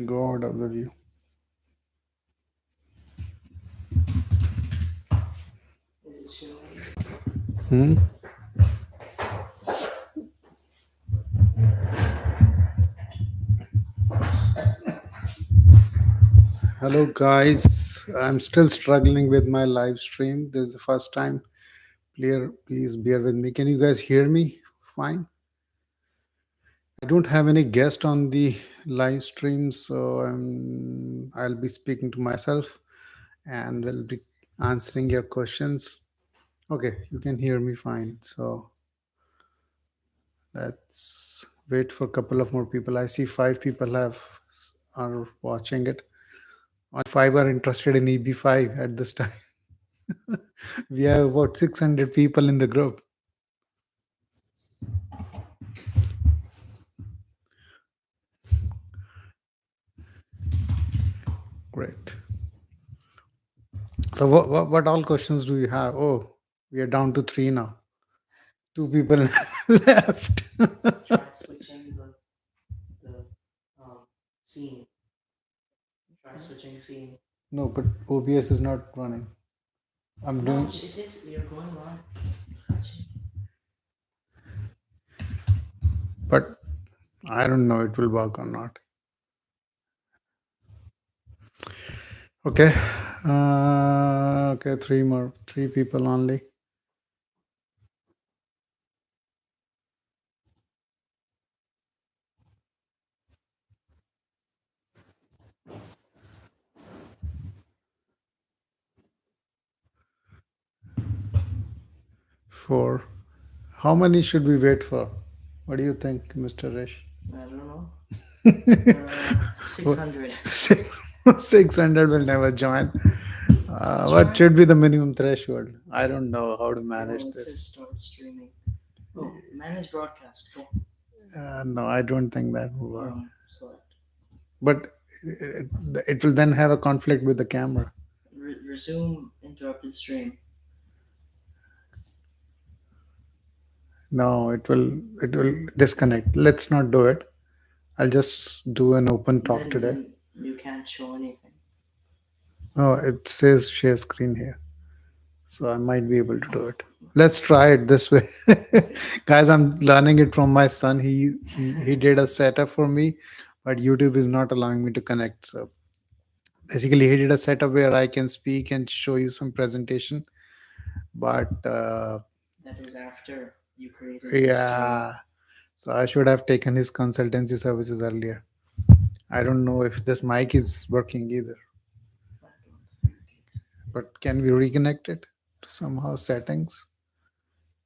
Go out of the view. Is it showing? Hmm? Hello, guys. I'm still struggling with my live stream. This is the first time. Please bear with me. Can you guys hear me? Fine. I don't have any guest on the live stream, so I'll be speaking to myself and will be answering your questions. Okay, you can hear me fine. So let's wait for a couple of more people. I see 5 people are watching it. On 5 are interested in EB5 at this time. We have about 600 people in the group. Great. So what all questions do you have? Oh, we are down to 3 now. 2 people left. Try switching the scene. Try switching scene. No, but OBS is not running. I'm No, doing. it is. You're going on. But I don't know it will work or not. Okay. Okay, 3 people only. 4. How many should we wait for? What do you think, Mr. Rish? I don't know. 600. 600 will never join. What should be the minimum threshold? I don't know how to manage Oh, it says this. start streaming. Oh, manage broadcast. Go. No, I don't think that will work. Select. But it will then have a conflict with the camera. Resume interrupted stream. No, it will disconnect. Let's not do it. I'll just do an open talk today. Then you can't show anything. Oh, it says share screen here. So I might be able to do it. Let's try it this way. Guys, I'm learning it from my son. He did a setup for me, but YouTube is not allowing me to connect. So basically he did a setup where I can speak and show you some presentation. But That was after you created. yeah, so I should have taken his consultancy services earlier. I don't know if this mic is working either. I don't think it. But can we reconnect it to somehow settings?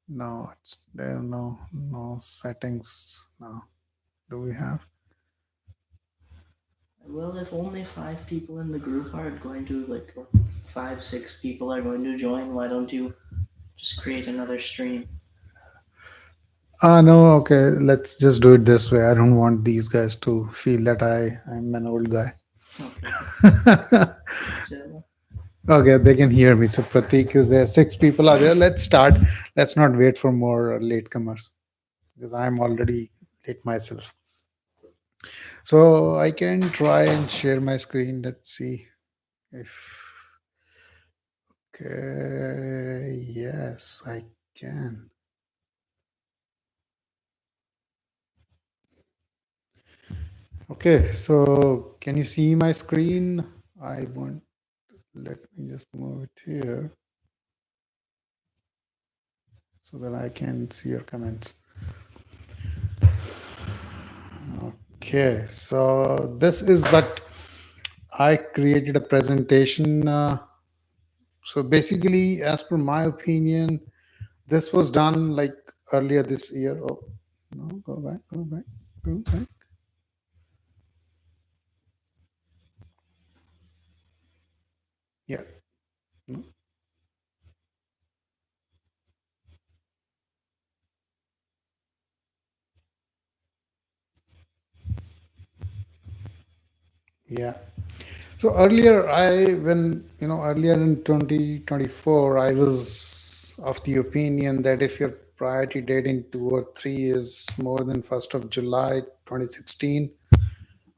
No, it's there. No settings now. Do we have? Well, if only 5 people in the group are going to, like, or 5, 6 people are going to join, why don't you just create another stream? No, okay. Let's just do it this way. I don't want these guys to feel that I'm an old guy. Okay. So, Okay, they can hear me. So Pratik is there. 6 people are there. Let's start. Let's not wait for more latecomers because I'm already late myself. So I can try and share my screen. Let's see if. Okay, yes, I can. Okay, so can you see my screen? Let me just move it here so that I can see your comments. Okay, so this is what I created a presentation. So basically, as per my opinion, this was done like earlier this year. Oh, no, go back, go back, go back. Yeah. No. Yeah. So earlier in 2024, I was of the opinion that if your priority date in 2 or 3 is more than 1st of July 2016,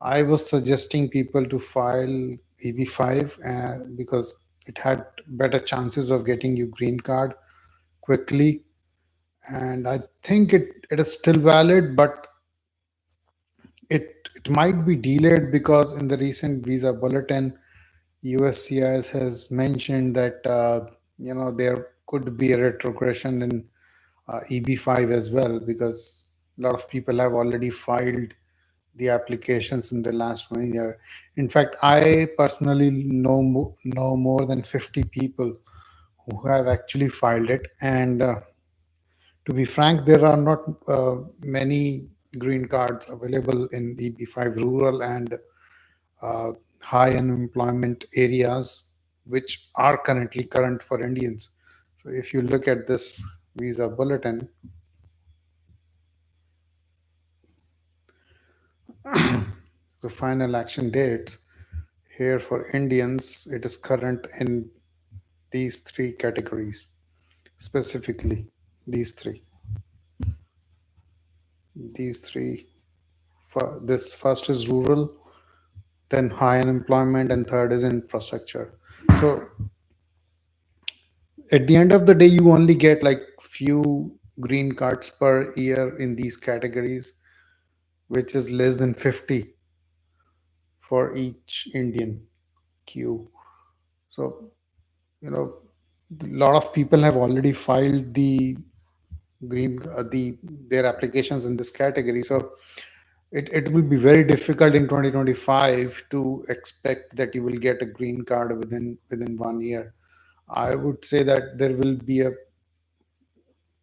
I was suggesting people to file EB5 because it had better chances of getting you green card quickly. And I think it is still valid, but it might be delayed because in the recent visa bulletin, USCIS has mentioned that there could be a retrogression in EB5 as well, because a lot of people have already filed the applications in the last 1 year. In fact, I personally know more than 50 people who have actually filed it. And to be frank, there are not many green cards available in EB5 rural and uh, high unemployment areas, which are currently current for Indians. So if you look at this visa bulletin, the final action dates here for Indians, it is current in these three categories, specifically these three. These three. This first is rural, then high unemployment, and third is infrastructure. So at the end of the day, you only get like few green cards per year in these categories, which is less than 50 for each Indian queue. So, a lot of people have already filed their applications in this category. So it will be very difficult in 2025 to expect that you will get a green card within 1 year. I would say that there will be a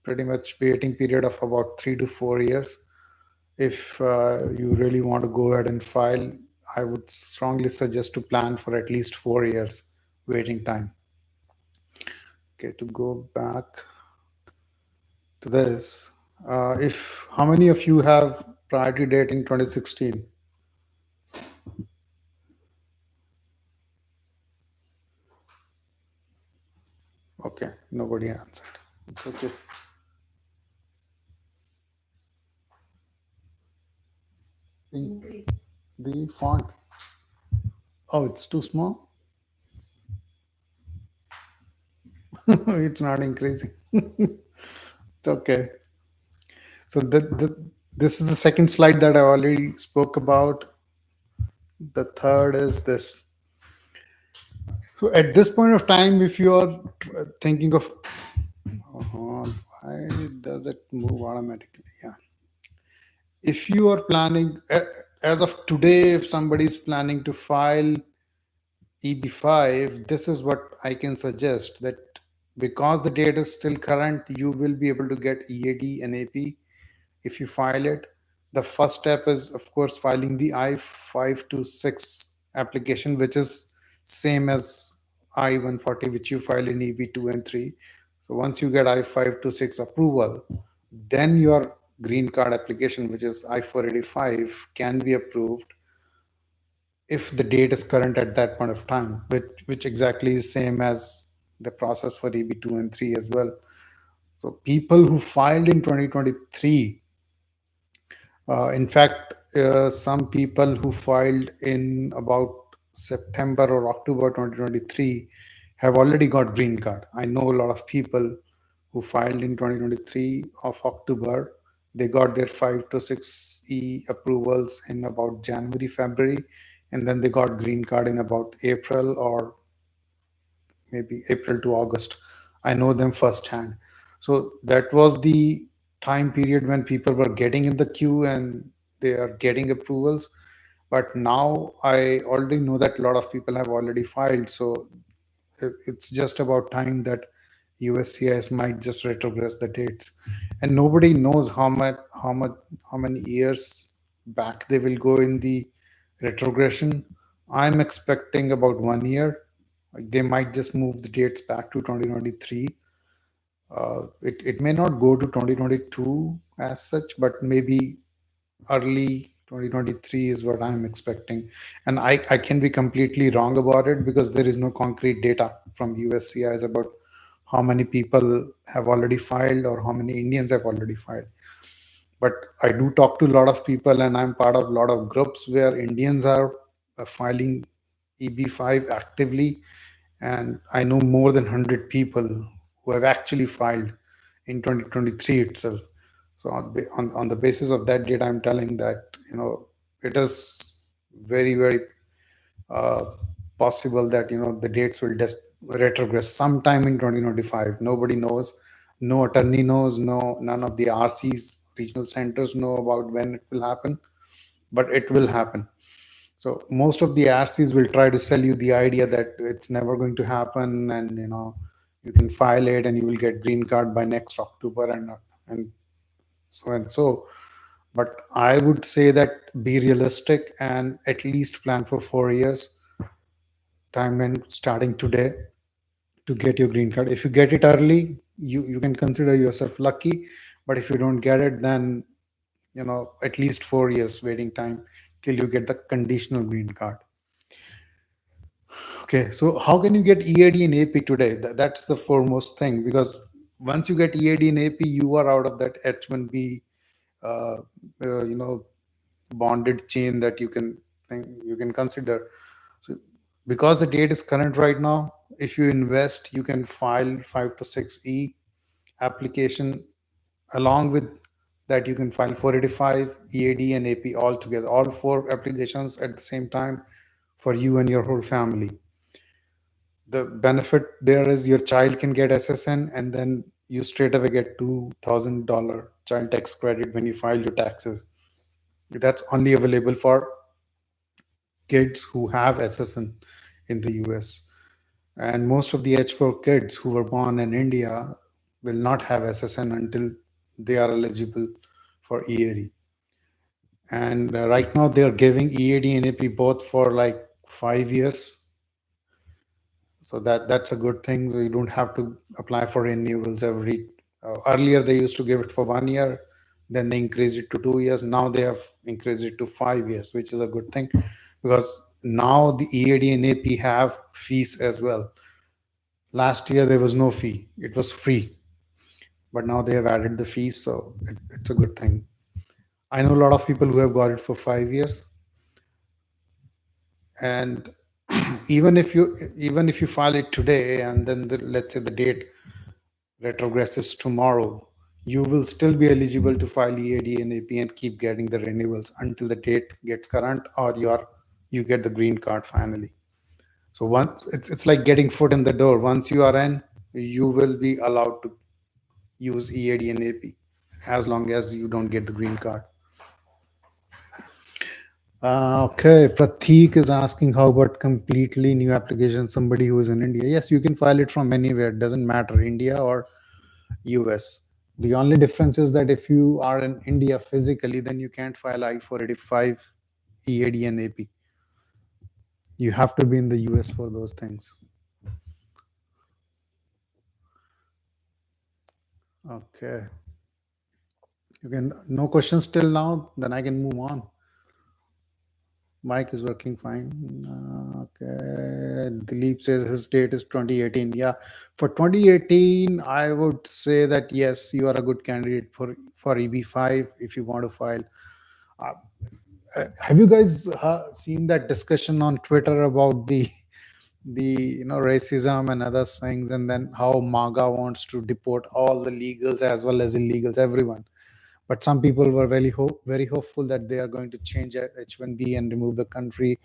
pretty much waiting period of about 3 to 4 years. If you really want to go ahead and file, I would strongly suggest to plan for at least 4 years waiting time. Okay, to go back to this, if how many of you have priority date in 2016? Okay, nobody answered. It's okay. The font. Oh, it's too small. It's not increasing. It's okay. So this is the second slide that I already spoke about. The third is this. So at this point of time, if you are thinking of, why does it move automatically? Yeah. If you are planning, as of today, if somebody is planning to file EB5, this is what I can suggest, that because the date is still current, you will be able to get EAD and AP if you file it. The first step is, of course, filing the I-526 application, which is same as I-140, which you file in EB2 and 3. So once you get I-526 approval, then your green card application, which is I-485, can be approved if the date is current at that point of time, which exactly is same as the process for EB2 and 3 as well. So people who filed in 2023, in fact, some people who filed in about September or October 2023 have already got green card. I know a lot of people who filed in 2023 of October. They got their 5 to 6 approvals in about January, February, and then they got green card in about April or maybe April to August. I know them firsthand. So that was the time period when people were getting in the queue and they are getting approvals. But now I already know that a lot of people have already filed. So it's just about time that USCIS might just retrogress the dates. And nobody knows how many years back they will go in the retrogression. I'm expecting about 1 year. Like they might just move the dates back to 2023. It may not go to 2022 as such, but maybe early 2023 is what I'm expecting. And I can be completely wrong about it because there is no concrete data from USCIS about how many people have already filed or how many Indians have already filed. But I do talk to a lot of people, and I'm part of a lot of groups where Indians are filing EB5 actively. And I know more than 100 people who have actually filed in 2023 itself. So on the basis of that data, I'm telling that, it is very, very uh, possible that, the dates will just retrogress sometime in 2025. Nobody knows. No attorney knows. No, none of the RCs, regional centers, know about when it will happen, but it will happen. So most of the RCs will try to sell you the idea that it's never going to happen, and you can file it and you will get green card by next October, and so and so. But I would say that be realistic and at least plan for 4 years timeline starting today to get your green card. If you get it early, you can consider yourself lucky. But if you don't get it, then at least 4 years waiting time till you get the conditional green card. Okay, so how can you get EAD and AP today? That's the foremost thing, because once you get EAD and AP, you are out of that H1B, uh, uh, you know, bonded chain that you can consider. So, because the date is current right now, if you invest, you can file 5 to 6E application. Along with that, you can file 485, EAD, and AP all together, all four applications at the same time for you and your whole family. The benefit there is your child can get SSN, and then you straight away get $2,000 child tax credit when you file your taxes. That's only available for kids who have SSN in the US. And most of the H4 kids who were born in India will not have SSN until they are eligible for EAD. And right now they are giving EAD and AP both for like 5 years. So that's a good thing. So you don't have to apply for renewals every. Earlier they used to give it for 1 year, then they increased it to 2 years. Now they have increased it to 5 years, which is a good thing, because now the EAD and AP have fees as well. Last year there was no fee; it was free, but now they have added the fees, so it's a good thing. I know a lot of people who have got it for 5 years, and even if you file it today, and then let's say the date retrogresses tomorrow, you will still be eligible to file EAD and AP and keep getting the renewals until the date gets current, or you get the green card finally. So once it's like getting foot in the door. Once you are in, you will be allowed to use EAD and AP as long as you don't get the green card. Okay, Prateek is asking how about completely new application, somebody who is in India. Yes, you can file it from anywhere. It doesn't matter, India or US. The only difference is that if you are in India physically, then you can't file I-485, EAD and AP. You have to be in the US for those things. Okay. You can, no questions till now, then I can move on. Mic is working fine. Okay. Dilip says his date is 2018. Yeah. For 2018, I would say that yes, you are a good candidate for EB5 if you want to file. Uh, have you guys seen that discussion on Twitter about the racism and other things, and then how MAGA wants to deport all the legals as well as illegals, everyone? But some people were very hopeful that they are going to change H1B and remove the country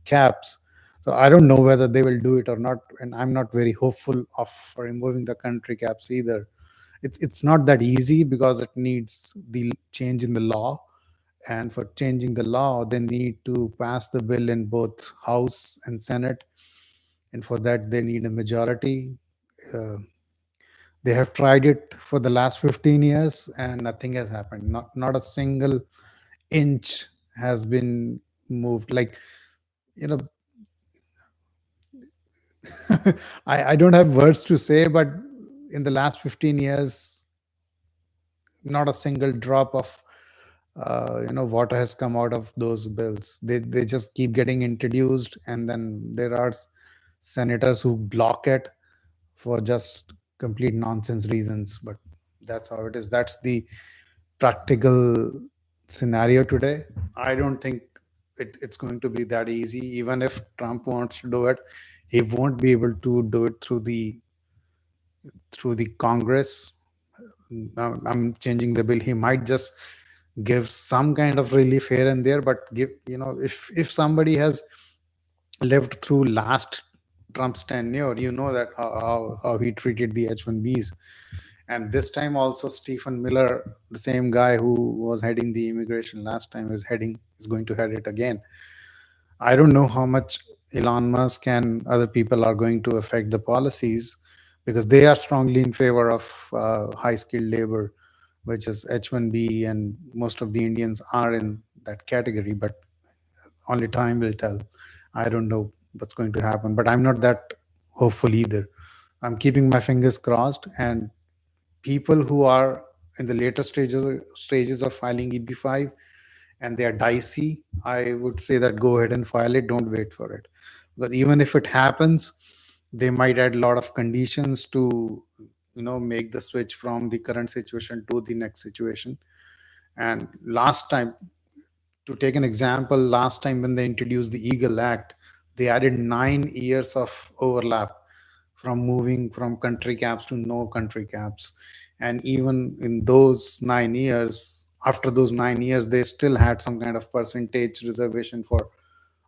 caps. So I don't know whether they will do it or not, and I'm not very hopeful of removing the country caps either. It's not that easy because it needs the change in the law, and for changing the law they need to pass the bill in both House and Senate, and for that they need a majority. Uh, they have tried it for the last 15 years and nothing has happened. Not a single inch has been moved. Like, you know, I don't have words to say, but in the last 15 years, not a single drop of water has come out of those bills. They just keep getting introduced, and then there are senators who block it for just complete nonsense reasons. But that's how it is. That's the practical scenario today. I don't think it's going to be that easy. Even if Trump wants to do it, he won't be able to do it through the Congress. I'm changing the bill. He might just give some kind of relief here and there, but give, if somebody has lived through last Trump's tenure, you know that how he treated the H1Bs. And this time also, Stephen Miller, the same guy who was heading the immigration last time, is going to head it again. I don't know how much Elon Musk and other people are going to affect the policies, because they are strongly in favor of high skilled labor, which is H1B, and most of the Indians are in that category. But only time will tell. I don't know what's going to happen, but I'm not that hopeful either. I'm keeping my fingers crossed, and people who are in the later stages of filing EB5 and they are dicey, I would say that go ahead and file it. Don't wait for it, because even if it happens, they might add a lot of conditions to make the switch from the current situation to the next situation. And last time, to take an example, last time when they introduced the Eagle Act, they added 9 years of overlap from moving from country caps to no country caps. And even in those 9 years, after those 9 years, they still had some kind of percentage reservation for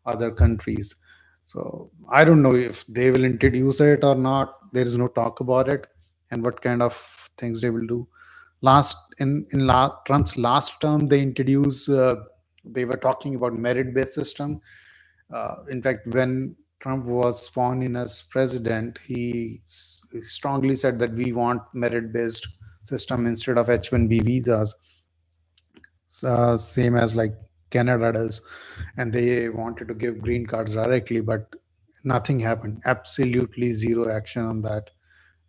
other countries. So I don't know if they will introduce it or not. There is no talk about it, and what kind of things they will do. Trump's last term, they introduced. They were talking about merit-based system. In fact, when Trump was sworn in as president, he strongly said that we want merit-based system instead of H-1B visas, same as like Canada does, and they wanted to give green cards directly, but nothing happened. Absolutely zero action on that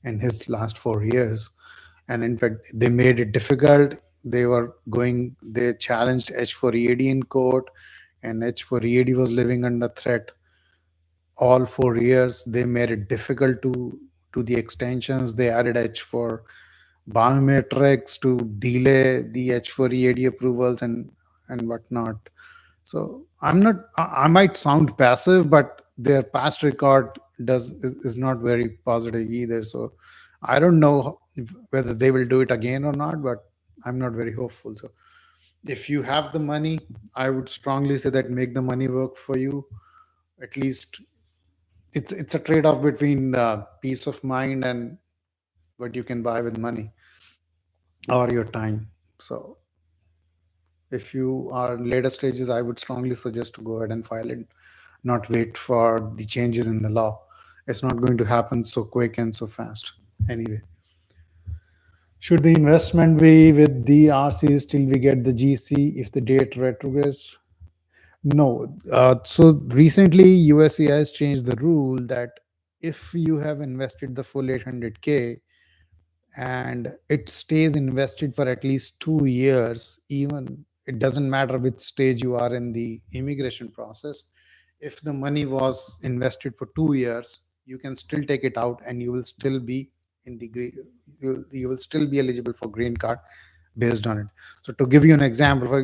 in his last 4 years. And in fact, they made it difficult. They challenged H4EAD in court, and H4EAD was living under threat all 4 years. They made it difficult to do the extensions. They added H4 biometrics to delay the H4EAD approvals and whatnot. So I might sound passive, but their past record is not very positive either. So I don't know whether they will do it again or not, but I'm not very hopeful. So if you have the money, I would strongly say that make the money work for you. At least it's a trade-off between peace of mind and what you can buy with money or your time. So if you are in later stages, I would strongly suggest to go ahead and file it, not wait for the changes in the law. It's not going to happen so quick and so fast. Anyway, should the investment be with the RCs till we get the GC if the date retrogrades? No. So recently, USC has changed the rule that if you have invested the full 800K and it stays invested for at least 2 years, even it doesn't matter which stage you are in the immigration process. If the money was invested for 2 years, you can still take it out and you will still be in the you will still be eligible for green card based on it. So to give you an example, for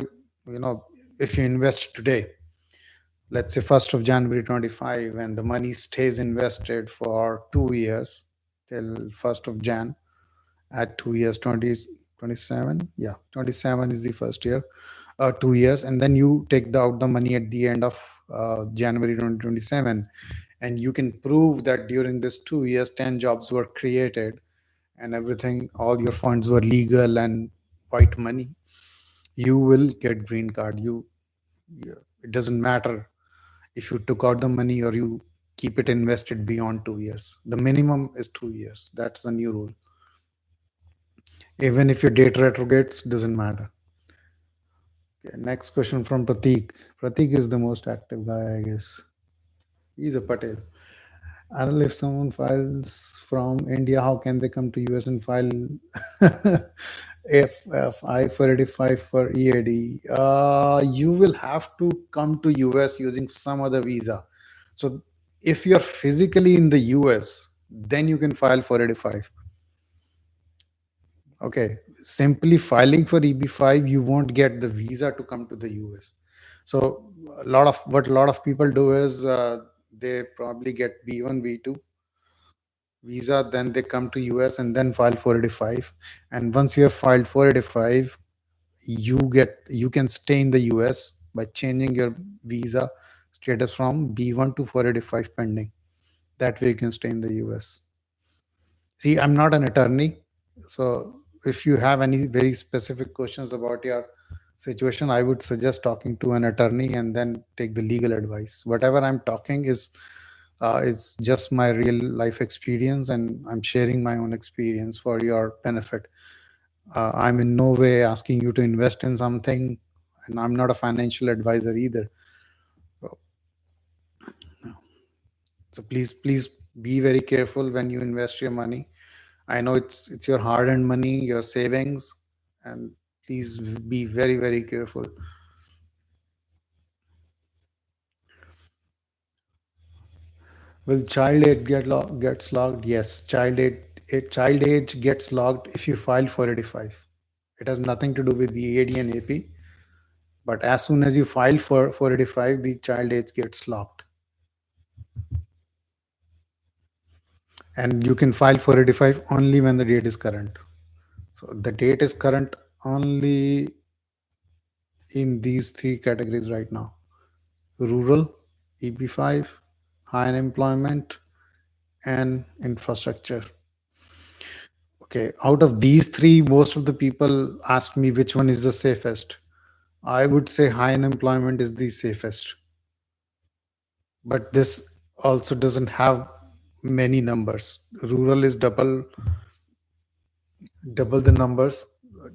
if you invest today, let's say 1st of January 25, and the money stays invested for 2 years till 1st of Jan, at 2 years, 2027, yeah, 27 is the first year, 2 years, and then you take out the money at the end of January 2027, and you can prove that during this 2 years 10 jobs were created and everything, all your funds were legal and white money, you will get green card. It doesn't matter if you took out the money or you keep it invested beyond 2 years. The minimum is 2 years. That's the new rule. Even if your date retrogrades, doesn't matter. Okay, next question from Pratik. Pratik is the most active guy, I guess. He's a Patel. Anil, if someone files from India, how can they come to US and file if I-485 for EAD? You will have to come to US using some other visa. So if you're physically in the US, then you can file 485. Okay, simply filing for EB5, you won't get the visa to come to the US. So a lot of people do is they probably get B1, B2 visa, then they come to US and then file 485. And once you have filed 485, you can stay in the US by changing your visa status from B1 to 485 pending. That way you can stay in the US. See, I'm not an attorney, so if you have any very specific questions about your situation, I would suggest talking to an attorney and then take the legal advice. Whatever I'm talking is just my real life experience, and I'm sharing my own experience for your benefit. I'm in no way asking you to invest in something, and I'm not a financial advisor either. So so please be very careful when you invest your money. I know it's your hard-earned money, your savings, and please be very careful. Will child age gets logged? Yes, child age gets logged if you file 485. It has nothing to do with the EAD and AP. But as soon as you file for 485, the child age gets locked. And you can file 485 only when the date is current. So the date is current only in these three categories right now: rural, EB5, high unemployment, and infrastructure. Okay, out of these three, most of the people ask me which one is the safest. I would say high unemployment is the safest, but this also doesn't have many numbers. Rural is double the numbers.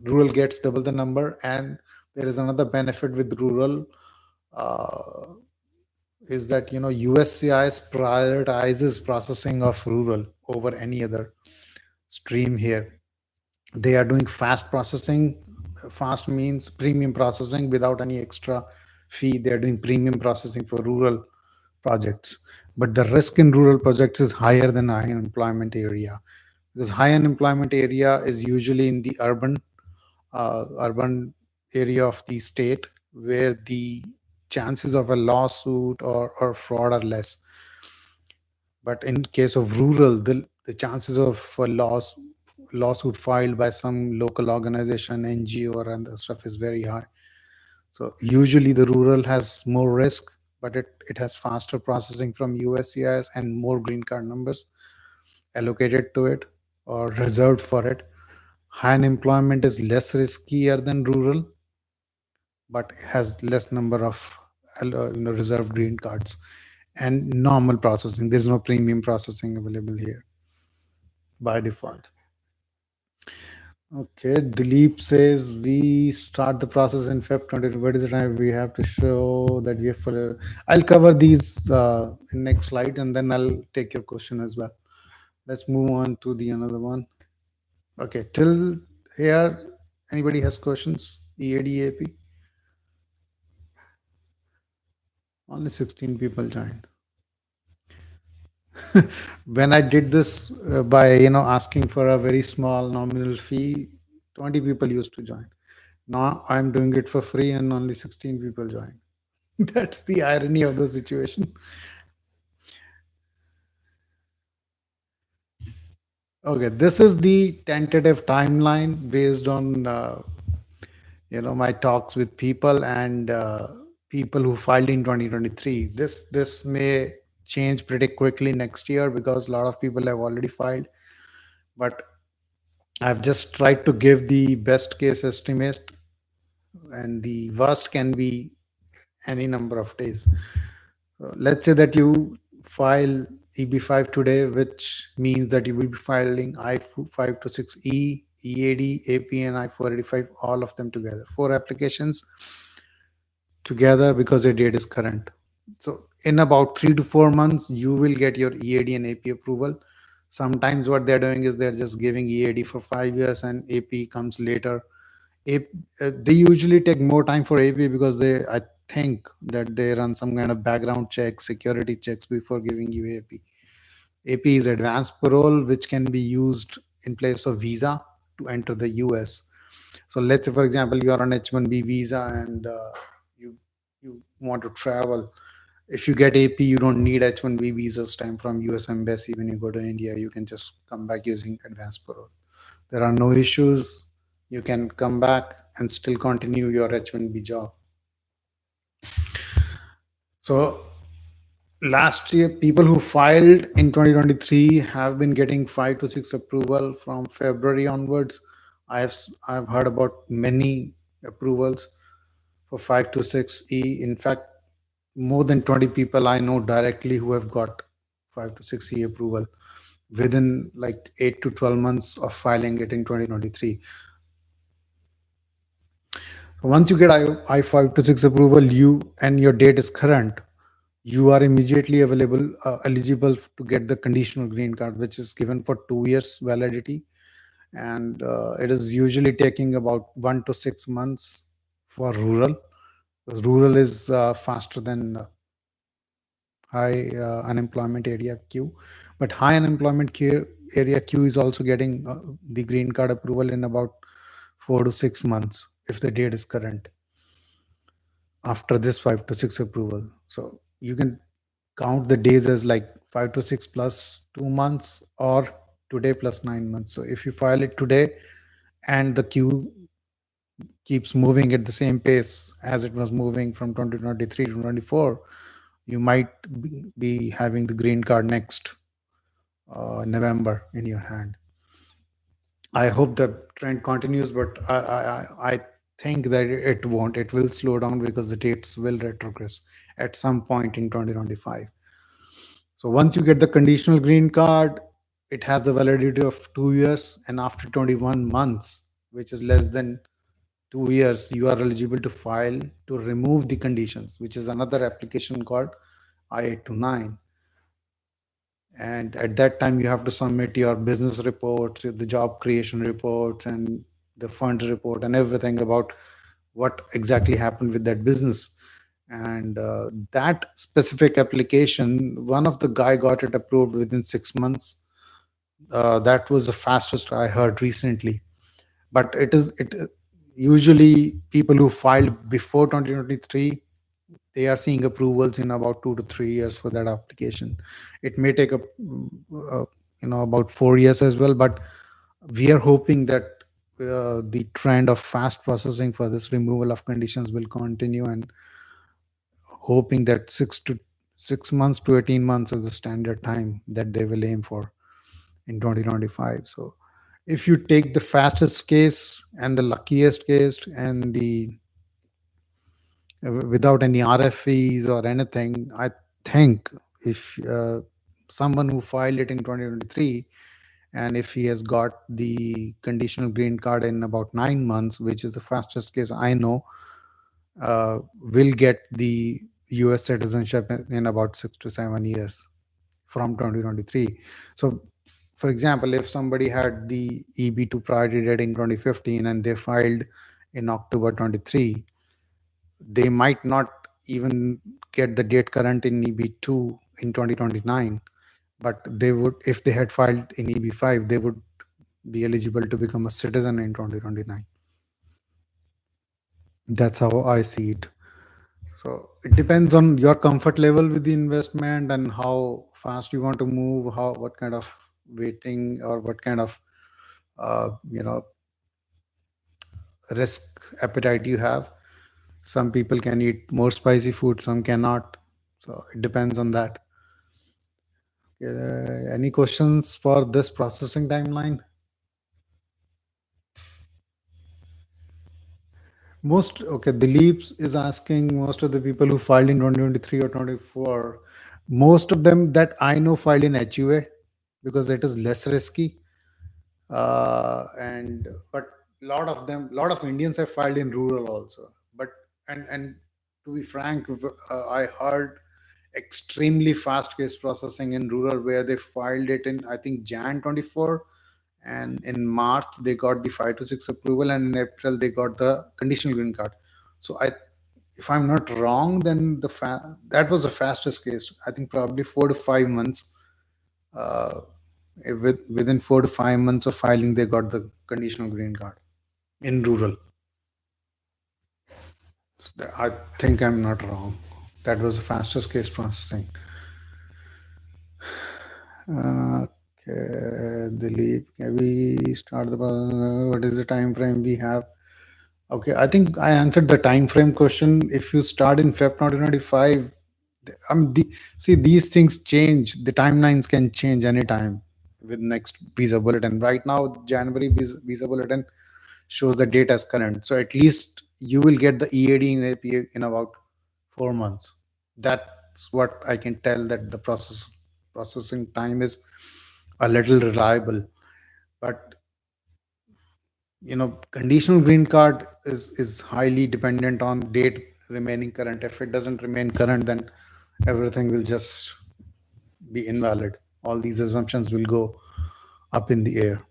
Rural gets double the number, and there is another benefit with rural, uh, is that USCIS prioritizes processing of rural over any other stream here. They are doing fast processing. Fast means premium processing without any extra fee. They are doing premium processing for rural projects, but the risk in rural projects is higher than high unemployment area, because high unemployment area is usually in the urban area of the state, where the chances of a lawsuit or fraud are less. But in case of rural, the chances of a lawsuit filed by some local organization, NGO, or other stuff is very high. So usually the rural has more risk, but it has faster processing from USCIS and more green card numbers allocated to it or reserved for it. High unemployment is less riskier than rural, but it has less number of reserved green cards and normal processing. There's no premium processing available here by default. Okay, Dilip says we start the process in Feb 20. What is the time we have to show that we have for? I'll cover these in next slide, and then I'll take your question as well. Let's move on to the another one. Okay, till here, anybody has questions? EAD+AP? Only 16 people joined. When I did this by asking for a very small nominal fee, 20 people used to join. Now I'm doing it for free and only 16 people join. That's the irony of the situation. Okay, this is the tentative timeline based on my talks with people and people who filed in 2023. This may change pretty quickly next year because a lot of people have already filed, but I've just tried to give the best case estimate, and the worst can be any number of days. Let's say that you file EB5 today, which means that you will be filing I5 to 6E, EAD, AP, and I485, all of them together. 4 applications together because your date is current. So in about 3 to 4 months, you will get your EAD and AP approval. Sometimes what they're doing is they're just giving EAD for 5 years and AP comes later. They usually take more time for AP because I think that they run some kind of background checks, security checks before giving you AP. AP is advanced parole, which can be used in place of visa. to enter the US. So let's say, for example, you are on H1B visa and you want to travel. If you get AP, you don't need H1B visa stamp from US embassy. When you go to India, you can just come back using advance parole. There are no issues. You can come back and still continue your H1B job. So last year, people who filed in 2023 have been getting 5 to 6 approval from February onwards. I've heard about many approvals for 5 to 6E. In fact, more than 20 people I know directly who have got 5 to 6E approval within like 8 to 12 months of filing it in 2023. Once you get I5 to 6 approval, you and your date is current, you are immediately eligible to get the conditional green card, which is given for 2 years validity, and it is usually taking about 1 to 6 months for rural, because rural is faster than high unemployment area queue. But high unemployment area queue is also getting the green card approval in about 4 to 6 months if the date is current after this 5 to 6 approval. So you can count the days as like 5 to 6 plus 2 months or today plus 9 months. So if you file it today and the queue keeps moving at the same pace as it was moving from 2023 to 24, you might be having the green card next November in your hand. I hope the trend continues, but I think that it won't. It will slow down because the dates will retrogress at some point in 2025. So once you get the conditional green card, it has the validity of 2 years, and after 21 months, which is less than 2 years, you are eligible to file to remove the conditions, which is another application called I-829. And at that time, you have to submit your business reports, the job creation reports, and the funds report, and everything about what exactly happened with that business. And that specific application, one of the guy got it approved within 6 months. That was the fastest I heard recently. But it usually people who filed before 2023, they are seeing approvals in about 2 to 3 years for that application. It may take about 4 years as well, but we are hoping that the trend of fast processing for this removal of conditions will continue, and hoping that 6 months to 18 months is the standard time that they will aim for in 2025. So if you take the fastest case and the luckiest case and the without any RFEs or anything, I think if someone who filed it in 2023, and if he has got the conditional green card in about 9 months, which is the fastest case I know, will get the US citizenship in about 6 to 7 years from 2023. So, for example, if somebody had the EB2 priority date in 2015 and they filed in October 23, they might not even get the date current in EB2 in 2029, but they would, if they had filed in EB5, they would be eligible to become a citizen in 2029. That's how I see it. So it depends on your comfort level with the investment and how fast you want to move, what kind of waiting or what kind of uh, you know risk appetite you have. Some people can eat more spicy food, some cannot. So it depends on that. Any questions for this processing timeline? Okay, Dilip is asking, most of the people who filed in 2023 or 24, most of them that I know filed in HUA because that is less risky. And but lot of Indians have filed in rural also. But and to be frank, I heard extremely fast case processing in rural where they filed it in, I think, Jan 24, and in March they got the 5 to 6 approval, and in April they got the conditional green card. So if I'm not wrong, then that was the fastest case. I think probably 4 to 5 months. Within 4 to 5 months of filing, they got the conditional green card in rural. I think I'm not wrong. That was the fastest case processing. Okay, Dilip, can we start the process? What is the time frame we have? Okay, I think I answered the time frame question. If you start in Feb 2025, see, these things change. The timelines can change anytime with next visa bulletin. Right now, January visa bulletin shows the date as current. So at least you will get the EAD in AP in about 4 months. That's what I can tell, that the processing time is a little reliable. But conditional green card is highly dependent on date remaining current. If it doesn't remain current, then everything will just be invalid. All these assumptions will go up in the air.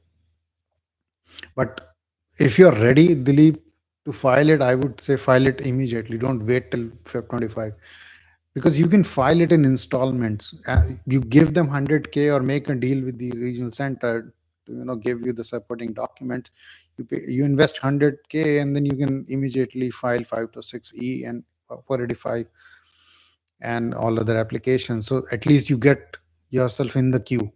But if you're ready, Dilip, to file it, I would say file it immediately. Don't wait till Feb 25, because you can file it in installments. You give them 100K or make a deal with the regional center to give you the supporting documents. You invest 100K, and then you can immediately file 526E and 485 and all other applications. So at least you get yourself in the queue.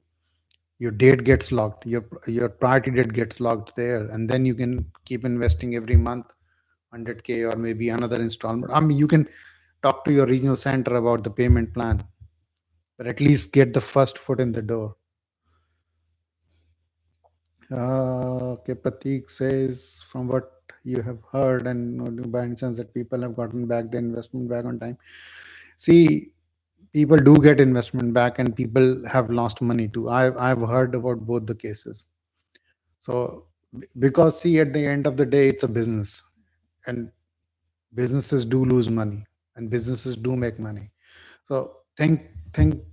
Your date gets locked, your priority date gets locked there, and then you can keep investing every month 100K or maybe another installment. I mean, you can talk to your regional center about the payment plan, but at least get the first foot in the door. Okay, Pratik says, from what you have heard, and by any chance that people have gotten back their investment back on time. See, people do get investment back, and people have lost money too. I've heard about both the cases. So because, see, at the end of the day, it's a business, and businesses do lose money, and businesses do make money. So think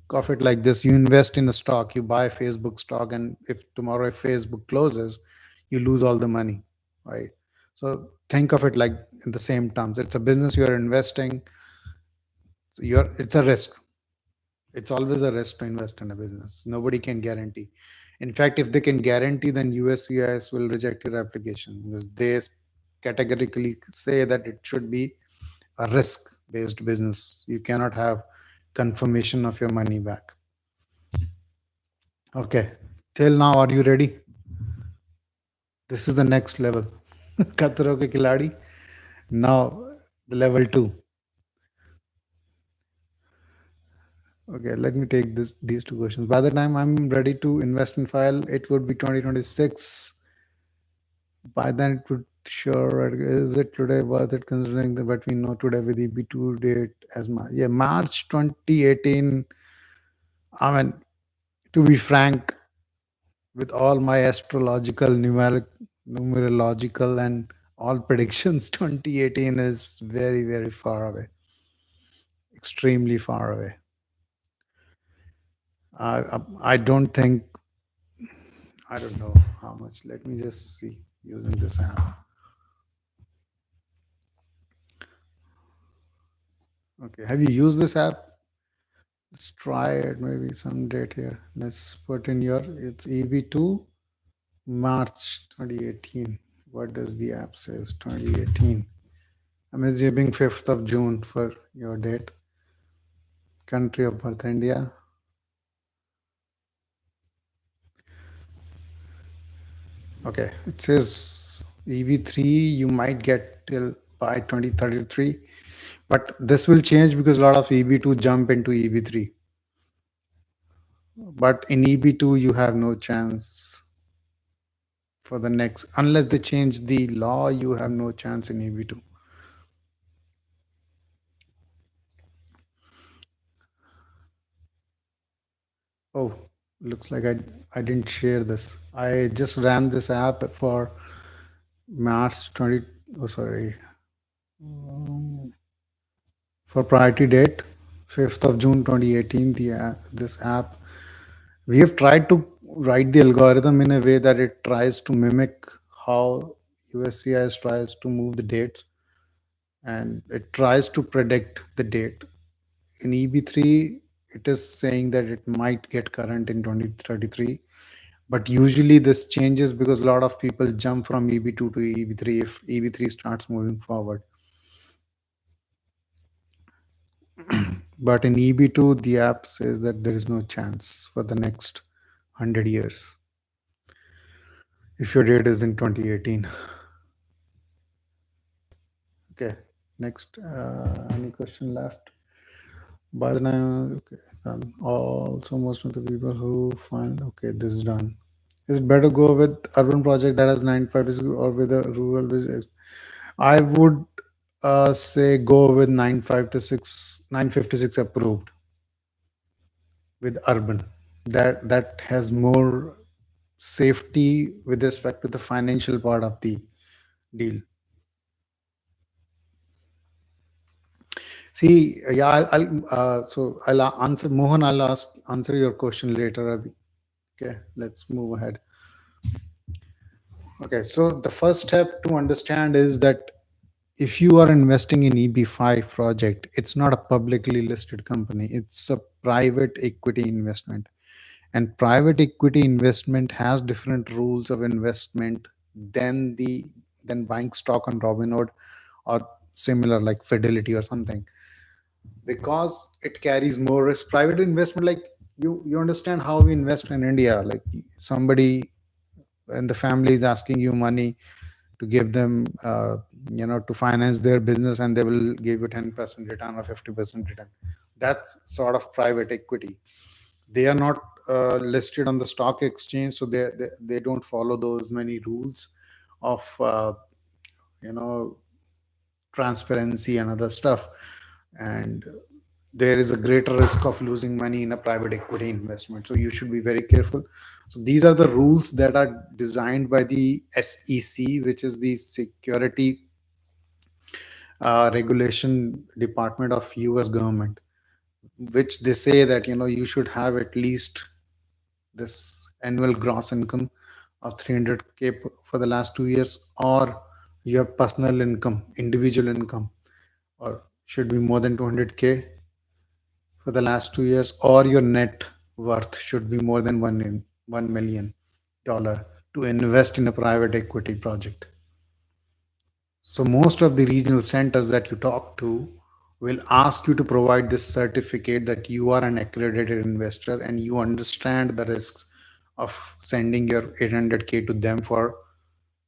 of it like this: you invest in a stock, you buy Facebook stock, and if tomorrow if Facebook closes, you lose all the money, right? So think of it like in the same terms. It's a business, you are investing. So it's a risk. It's always a risk to invest in a business. Nobody can guarantee. In fact, if they can guarantee, then USCIS will reject your application, because they categorically say that it should be a risk based business. You cannot have confirmation of your money back. Okay, till now, are you ready? This is the next level. Khatro ke Khiladi. Now, the level 2. Okay, let me take these two questions. By the time I'm ready to invest in file, it would be 2026. By then, it would sure. Is it today worth it, considering the what we know today with EB2 date as March 2018? I mean, to be frank, with all my astrological, numerological, and all predictions, 2018 is very, very far away, extremely far away. I don't think, I don't know how much. Let me just see using this app. Okay, have you used this app? Let's try it. Maybe some date here. Let's put in it's EB2 March 2018. What does the app says? 2018. I'm assuming 5th of June for your date. Country of birth, India. Okay, it says EB3 you might get till by 2033, but this will change because a lot of EB2 jump into EB3. But in EB2 you have no chance for the next, unless they change the law, you have no chance in EB2. Oh, looks like I didn't share this. I just ran this app for March 20. Oh, sorry. For priority date, 5th of June 2018. This app, we have tried to write the algorithm in a way that it tries to mimic how USCIS tries to move the dates, and it tries to predict the date. In EB3, it is saying that it might get current in 2033. But usually this changes because a lot of people jump from EB2 to EB3 if EB3 starts moving forward. But in EB2, the app says that there is no chance for the next 100 years if your date is in 2018. Okay, next. Any question left? By the time, okay, done. Also, most of the people who find, okay, this is done. Is it better go with urban project that has 956 or with a rural visit? I would say go with 956 approved with urban. That has more safety with respect to the financial part of the deal. See, yeah, I'll answer Mohan. I'll answer your question later, Abhi. Okay, let's move ahead. Okay, so the first step to understand is that if you are investing in EB5 project, it's not a publicly listed company. It's a private equity investment. And private equity investment has different rules of investment than buying stock on Robinhood or similar like Fidelity or something, because it carries more risk. Private investment, like you understand how we invest in India, like somebody and the family is asking you money to give them to finance their business, and they will give you 10% return or 50% return. That's sort of private equity. They are not listed on the stock exchange, so they don't follow those many rules of you know transparency and other stuff. And there is a greater risk of losing money in a private equity investment, so you should be very careful. So these are the rules that are designed by the SEC, which is the security regulation department of US government, which they say that you should have at least this annual gross income of 300K for the last 2 years, or your personal income, individual income, or should be more than 200K for the last 2 years, or your net worth should be more than $1 million to invest in a private equity project. So most of the regional centers that you talk to will ask you to provide this certificate that you are an accredited investor and you understand the risks of sending your 800K to them for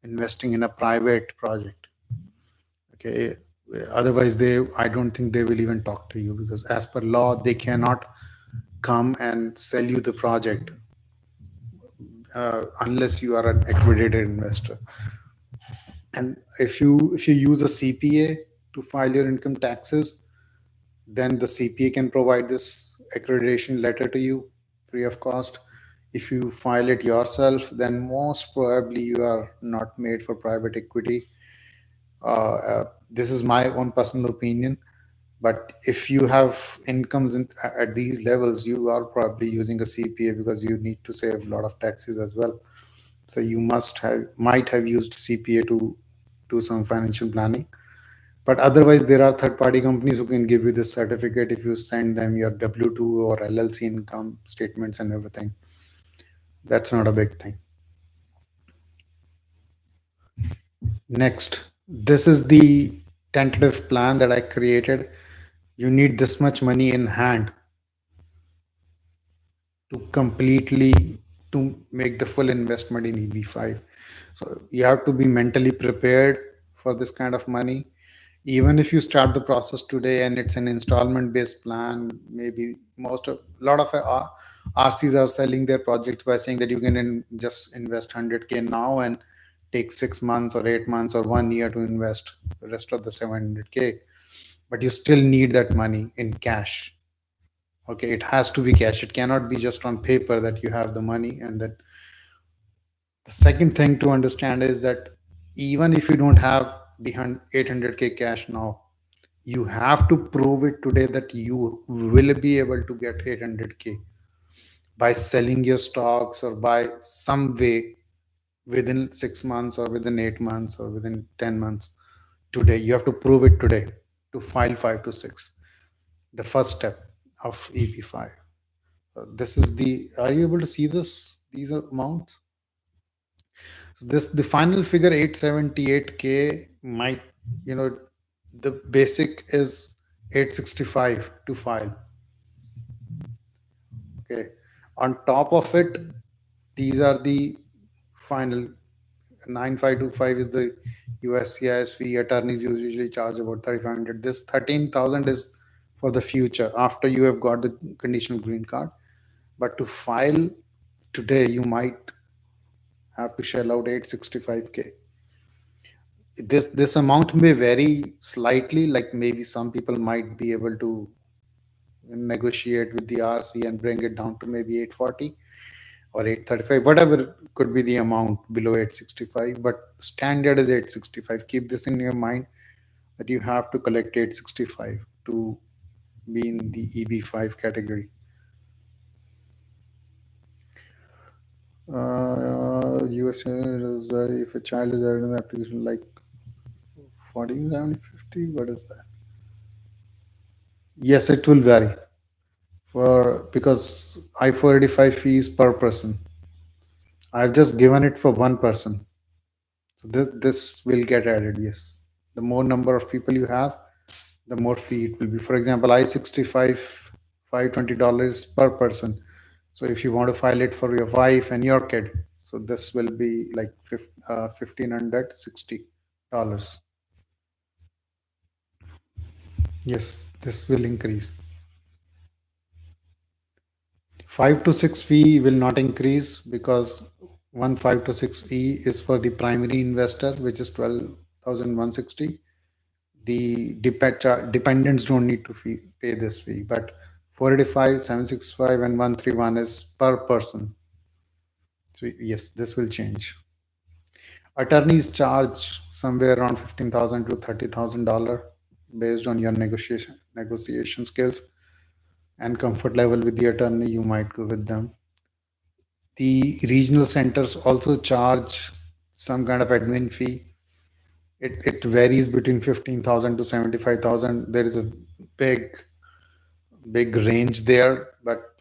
investing in a private project. Okay. Otherwise, I don't think they will even talk to you, because as per law, they cannot come and sell you the project unless you are an accredited investor. And if you use a CPA to file your income taxes, then the CPA can provide this accreditation letter to you free of cost. If you file it yourself, then most probably you are not made for private equity. This is my own personal opinion. But if you have incomes at these levels, you are probably using a CPA because you need to save a lot of taxes as well. So you might have used CPA to do some financial planning. But otherwise, there are third-party companies who can give you this certificate if you send them your W2 or LLC income statements and everything. That's not a big thing. Next, this is the tentative plan that I created. You need this much money in hand to completely to make the full investment in EB5. So you have to be mentally prepared for this kind of money. Even if you start the process today and it's an installment based plan, maybe a lot of RCs are selling their projects by saying that you can just invest 100K now and take 6 months or 8 months or 1 year to invest the rest of the 700K. But you still need that money in cash. Okay, it has to be cash. It cannot be just on paper that you have the money. And then the second thing to understand is that even if you don't have the 800K cash now, you have to prove it today that you will be able to get 800K by selling your stocks or by some way within 6 months or within 8 months or within 10 months. Today, you have to prove it today to file 5 to 6. The first step. of EB5. This is the. Are you able to see this? These are amounts. So this the final figure 878K might, you know, the basic is 865 to file. Okay. On top of it, these are the final 9525 is the USCIS fee. Attorneys usually charge about 3500. This 13,000 is for the future after you have got the conditional green card. But to file today, you might have to shell out 865K. This amount may vary slightly, like maybe some people might be able to negotiate with the RC and bring it down to maybe 840 or 835, whatever could be the amount below 865, but standard is 865. Keep this in your mind that you have to collect 865 to be in the EB5 category. US is very, if a child is added in the application like 40, 70, 50, what is that? Yes, it will vary for because I-485 fees per person. I've just given it for one person. So this will get added, yes. The more number of people you have, the more fee it will be. For example, I-65, $520 per person. So if you want to file it for your wife and your kid, so this will be like $1,560. Yes, this will increase. 5 to 6 fee will not increase because 1 5 to 6 is for the primary investor, which is 12,160. The dependents don't need to pay this fee, but 485, 765, and 131 is per person. So yes, this will change. Attorneys charge somewhere around 15,000 to $30,000 based on your negotiation skills and comfort level with the attorney. You might go with them. The regional centers also charge some kind of admin fee. It varies between 15,000 to 75,000. There is a big range there, but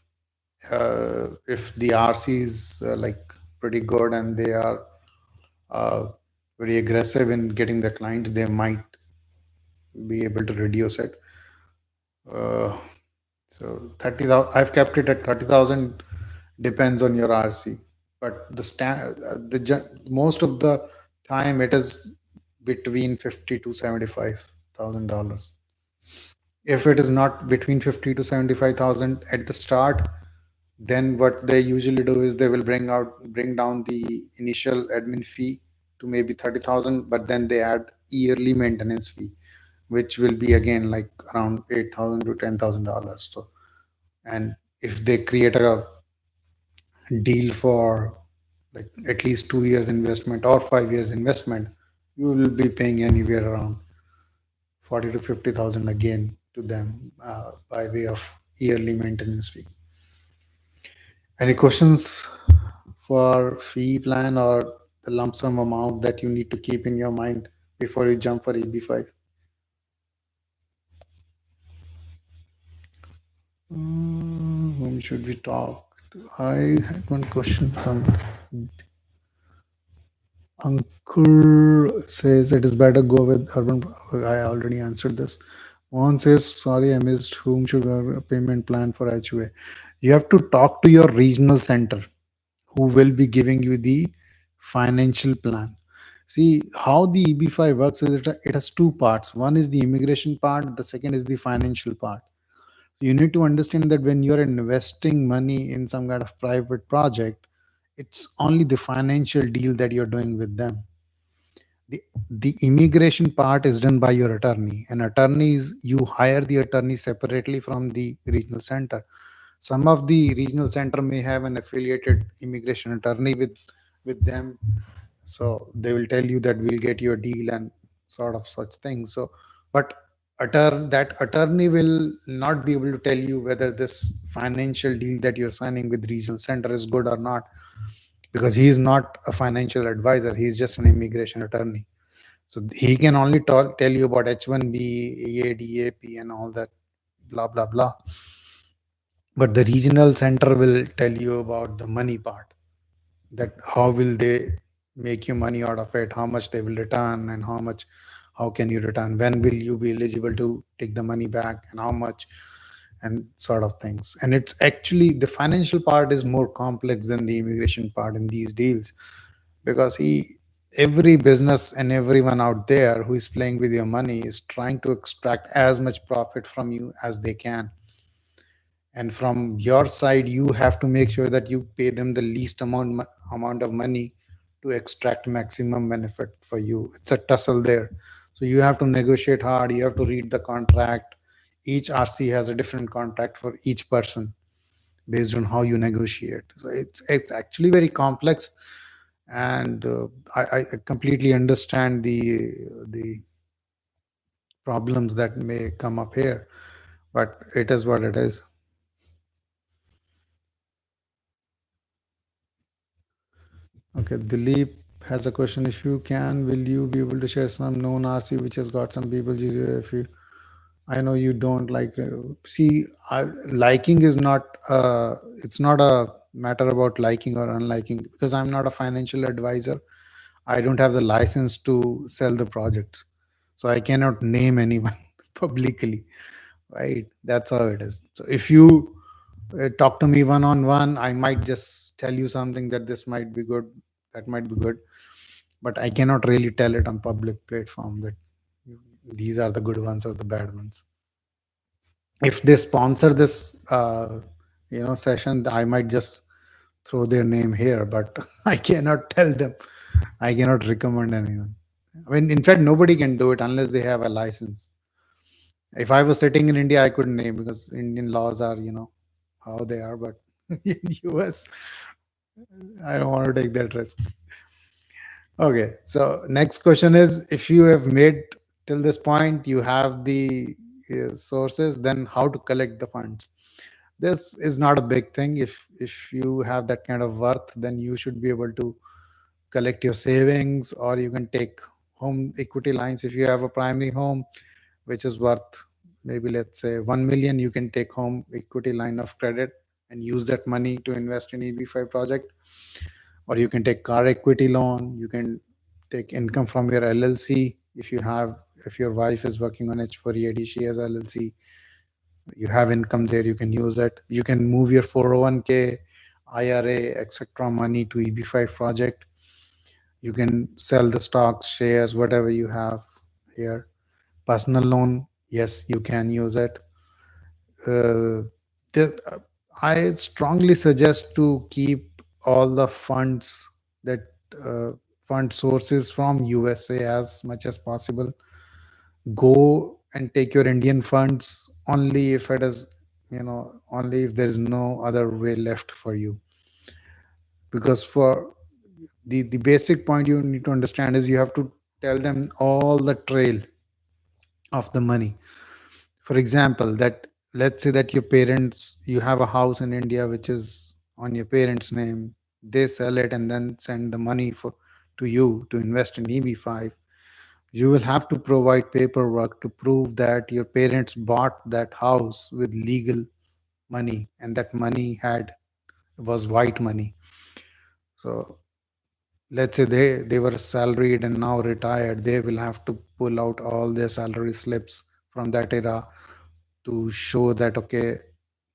if the RC is like pretty good and they are uh, very aggressive in getting the clients, they might be able to reduce it. Uh, so 30,000, I've kept it at 30,000. Depends on your RC, but most of the time it is between 50 to $75,000. If it is not between 50 to 75,000 at the start, then what they usually do is they will bring down the initial admin fee to maybe 30,000, but then they add yearly maintenance fee, which will be again like around 8,000 to $10,000. So, and if they create a deal for like at least 2 years investment or 5 years investment, you will be paying anywhere around 40 to 50,000 again to them by way of yearly maintenance fee. Any questions for fee plan or the lump sum amount that you need to keep in your mind before you jump for EB5? Whom should we talk to? I had one question. Some Ankur says it is better go with urban. I already answered this. One says, sorry, I missed. Whom should a payment plan for HUA? You have to talk to your regional center who will be giving you the financial plan. See, how the EB5 works is it has two parts. One is the immigration part, the second is the financial part. You need to understand that when you're investing money in some kind of private project, it's only the financial deal that you're doing with them. The immigration part is done by your attorney, and attorneys, you hire the attorney separately from the regional center. Some of the regional center may have an affiliated immigration attorney with them, so they will tell you that we'll get you a deal and sort of such things. So but that attorney will not be able to tell you whether this financial deal that you're signing with regional center is good or not, because he is not a financial advisor, he's just an immigration attorney. So he can only tell you about H1B, EAD, AP, and all that, blah blah blah. but the regional center will tell you about the money part, that how will they make you money out of it, how much they will return, and how much, how can you return, when will you be eligible to take the money back, and how much, and sort of things. And it's actually, the financial part is more complex than the immigration part in these deals, because every business and everyone out there who is playing with your money is trying to extract as much profit from you as they can. And from your side, you have to make sure that you pay them the least amount of money to extract maximum benefit for you. It's a tussle there. So you have to negotiate hard, you have to read the contract. Each RC has a different contract for each person based on how you negotiate. So it's actually very complex. And I completely understand the problems that may come up here, but it is what it is. Okay, Dilip has a question. If you can, will you be able to share some known RC which has got some people? If you, I know you don't like. See, liking is not. It's not a matter about liking or unliking, because I'm not a financial advisor. I don't have the license to sell the projects, so I cannot name anyone publicly. Right? That's how it is. So if you talk to me one on one, I might just tell you something that this might be good, that might be good, but I cannot really tell it on public platform that these are the good ones or the bad ones. If they sponsor this, session, I might just throw their name here, but I cannot tell them. I cannot recommend anyone. I mean, in fact, nobody can do it unless they have a license. If I was sitting in India, I couldn't name, because Indian laws are, how they are. But in US, I don't want to take that risk. Okay, so next question is, if you have made till this point, you have the sources, then how to collect the funds? This is not a big thing. If you have that kind of worth, then you should be able to collect your savings, or you can take home equity lines. If you have a primary home which is worth, maybe let's say 1 million, you can take home equity line of credit and use that money to invest in EB5 project. Or you can take car equity loan, you can take income from your LLC. If your wife is working on H4EAD, she has LLC, you have income there, you can use it. You can move your 401k, IRA, etc. money to EB5 project. You can sell the stocks, shares, whatever you have here. Personal loan, yes, you can use it. uh, I strongly suggest to keep all the funds, that uh, fund sources from USA as much as possible. Go and take your Indian funds only if it is, only if there is no other way left for you. Because for the basic point you need to understand is, you have to tell them all the trail of the money. For example, that let's say that your parents, you have a house in India which is on your parents name, they sell it and then send the money for to you to invest in EB5. You will have to provide paperwork to prove that your parents bought that house with legal money, and that money had was white money. So let's say they were salaried and now retired, they will have to pull out all their salary slips from that era to show that, okay,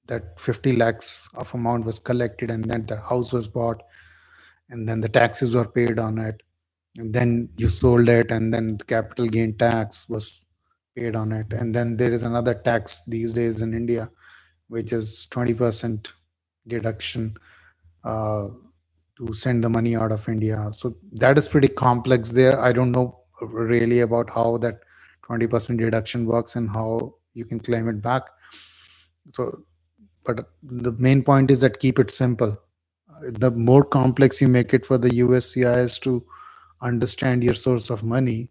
that 50 lakhs of amount was collected, and then the house was bought, and then the taxes were paid on it, and then you sold it, and then the capital gain tax was paid on it. And then there is another tax these days in India, which is 20% deduction, uh, to send the money out of India. So that is pretty complex there. I don't know really about how that 20% deduction works and how you can claim it back. So, but the main point is that keep it simple. The more complex you make it for the USCIS to understand your source of money,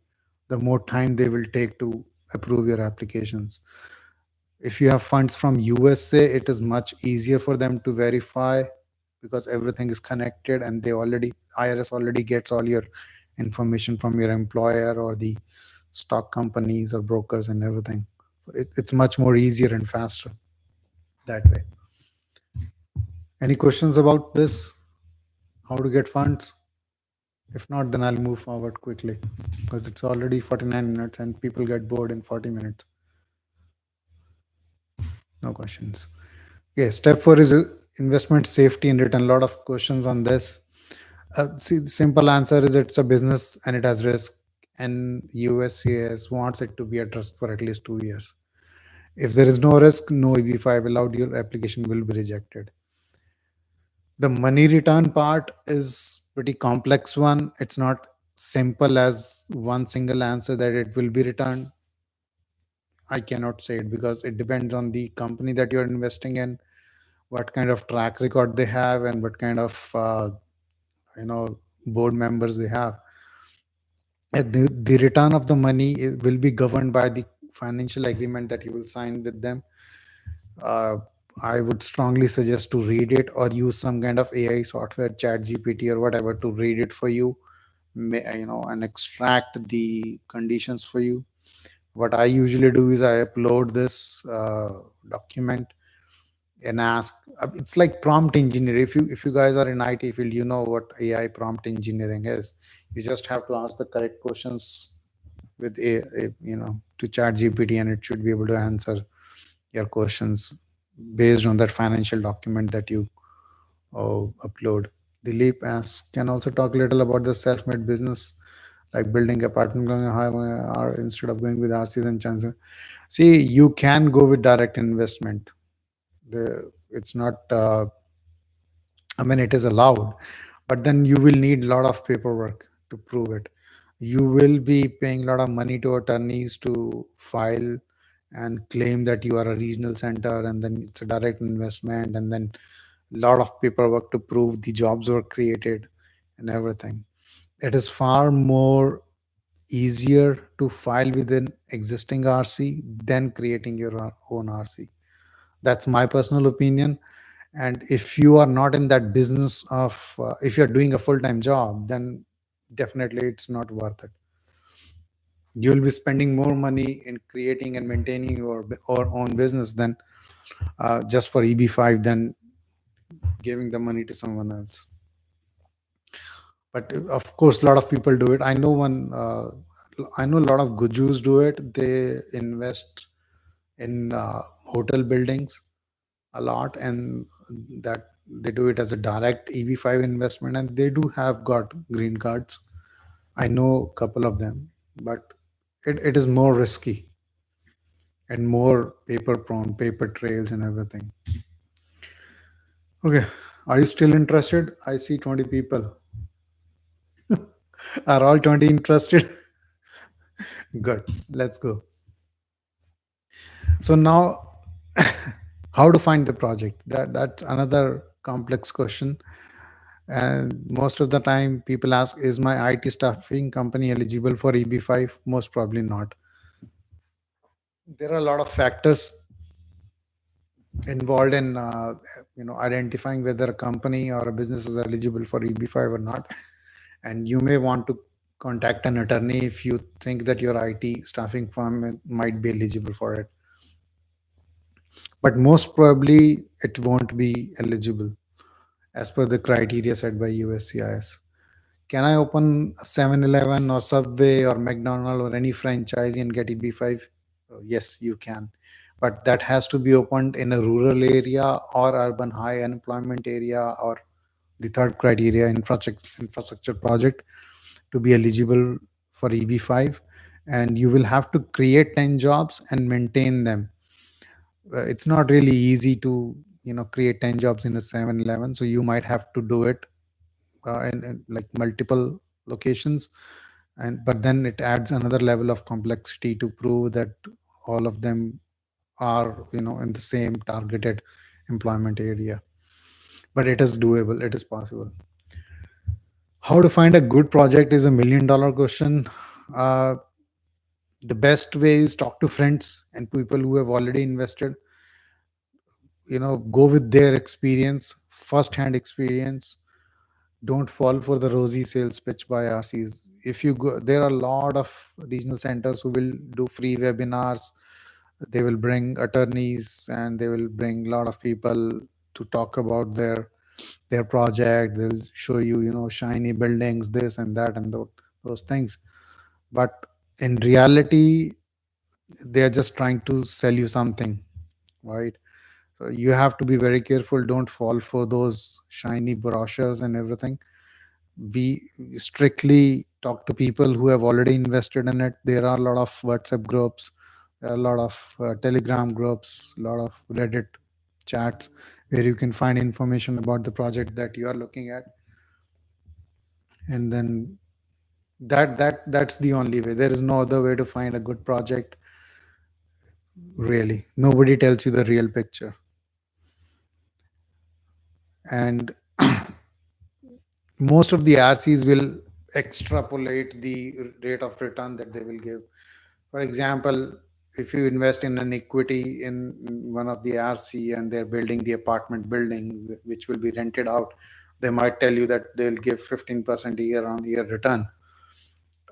the more time they will take to approve your applications. If you have funds from USA, it is much easier for them to verify, because everything is connected, and they already, IRS already gets all your information from your employer or the stock companies or brokers and everything. So it's much more easier and faster that way. Any questions about this? How to get funds? If not, then I'll move forward quickly because it's already 49 minutes and people get bored in 40 minutes. No questions. Okay, step four is investment safety and return. A lot of questions on this. See, the simple answer is it's a business and it has risk, and USCIS wants it to be at risk for at least 2 years. If there is no risk, no EB5 allowed, your application will be rejected. The money return part is pretty complex one. It's not simple as one single answer that it will be returned. I cannot say it because it depends on the company that you're investing in, what kind of track record they have, and what kind of you know board members they have. The return of the money will be governed by the financial agreement that you will sign with them. uh, I would strongly suggest to read it or use some kind of AI software, chat GPT or whatever, to read it for you, and extract the conditions for you. What I usually do is I upload this document and ask. It's like prompt engineer. If you guys are in IT field, you know what AI prompt engineering is. You just have to ask the correct questions with to chat GPT, and it should be able to answer your questions based on that financial document that you upload. The leap asks, can also talk a little about the self-made business, like building apartment going high, or instead of going with RCs and chances. See, you can go with direct investment. It's not. I mean, it is allowed, but then you will need a lot of paperwork to prove it. You will be paying a lot of money to attorneys to file and claim that you are a regional center, and then it's a direct investment, and then a lot of paperwork to prove the jobs were created and everything. It is far more easier to file with an existing RC than creating your own RC. That's my personal opinion. And if you are not in that business of, if you're doing a full-time job, then definitely it's not worth it. You'll be spending more money in creating and maintaining your own business than just for EB5 than giving the money to someone else. But of course, a lot of people do it. I know a lot of gujus do it. They invest in hotel buildings a lot, and that they do it as a direct EB5 investment, and they do have got green cards. I know a couple of them, but it is more risky and more paper prone, paper trails and everything. Okay, are you still interested? I see 20 people. Are all 20 interested? Good, let's go. So now, how to find the project? That's another complex question. And most of the time, people ask, "Is my IT staffing company eligible for EB5?" Most probably not. There are a lot of factors involved in identifying whether a company or a business is eligible for EB5 or not. And you may want to contact an attorney if you think that your IT staffing firm might be eligible for it. But most probably it won't be eligible as per the criteria set by USCIS. Can I open a 7-Eleven or Subway or McDonald or any franchisee and get EB5? Yes, you can. But that has to be opened in a rural area or urban high unemployment area, or the third criteria, infrastructure project, to be eligible for EB5. And you will have to create 10 jobs and maintain them. It's not really easy to create 10 jobs in a 7-Eleven, so you might have to do it in like multiple locations. And but then it adds another level of complexity to prove that all of them are in the same targeted employment area. But it is doable, it is possible. How to find a good project is $1 million question. uh, the best way is talk to friends and people who have already invested. Go with their experience, first hand experience. Don't fall for the rosy sales pitch by RCs. If you go, there are a lot of regional centers who will do free webinars. They will bring attorneys and they will bring a lot of people to talk about their project. They'll show you, shiny buildings, this and that, and those things. But in reality, they are just trying to sell you something, right? So you have to be very careful. Don't fall for those shiny brochures and everything. Be strictly talk to people who have already invested in it. There are a lot of WhatsApp groups, there are a lot of Telegram groups, a lot of Reddit chats where you can find information about the project that you are looking at. And then that's the only way. There is no other way to find a good project. Really, nobody tells you the real picture. And most of the RCs will extrapolate the rate of return that they will give. For example, if you invest in an equity in one of the RC and they're building the apartment building which will be rented out, they might tell you that they'll give 15% year on year return.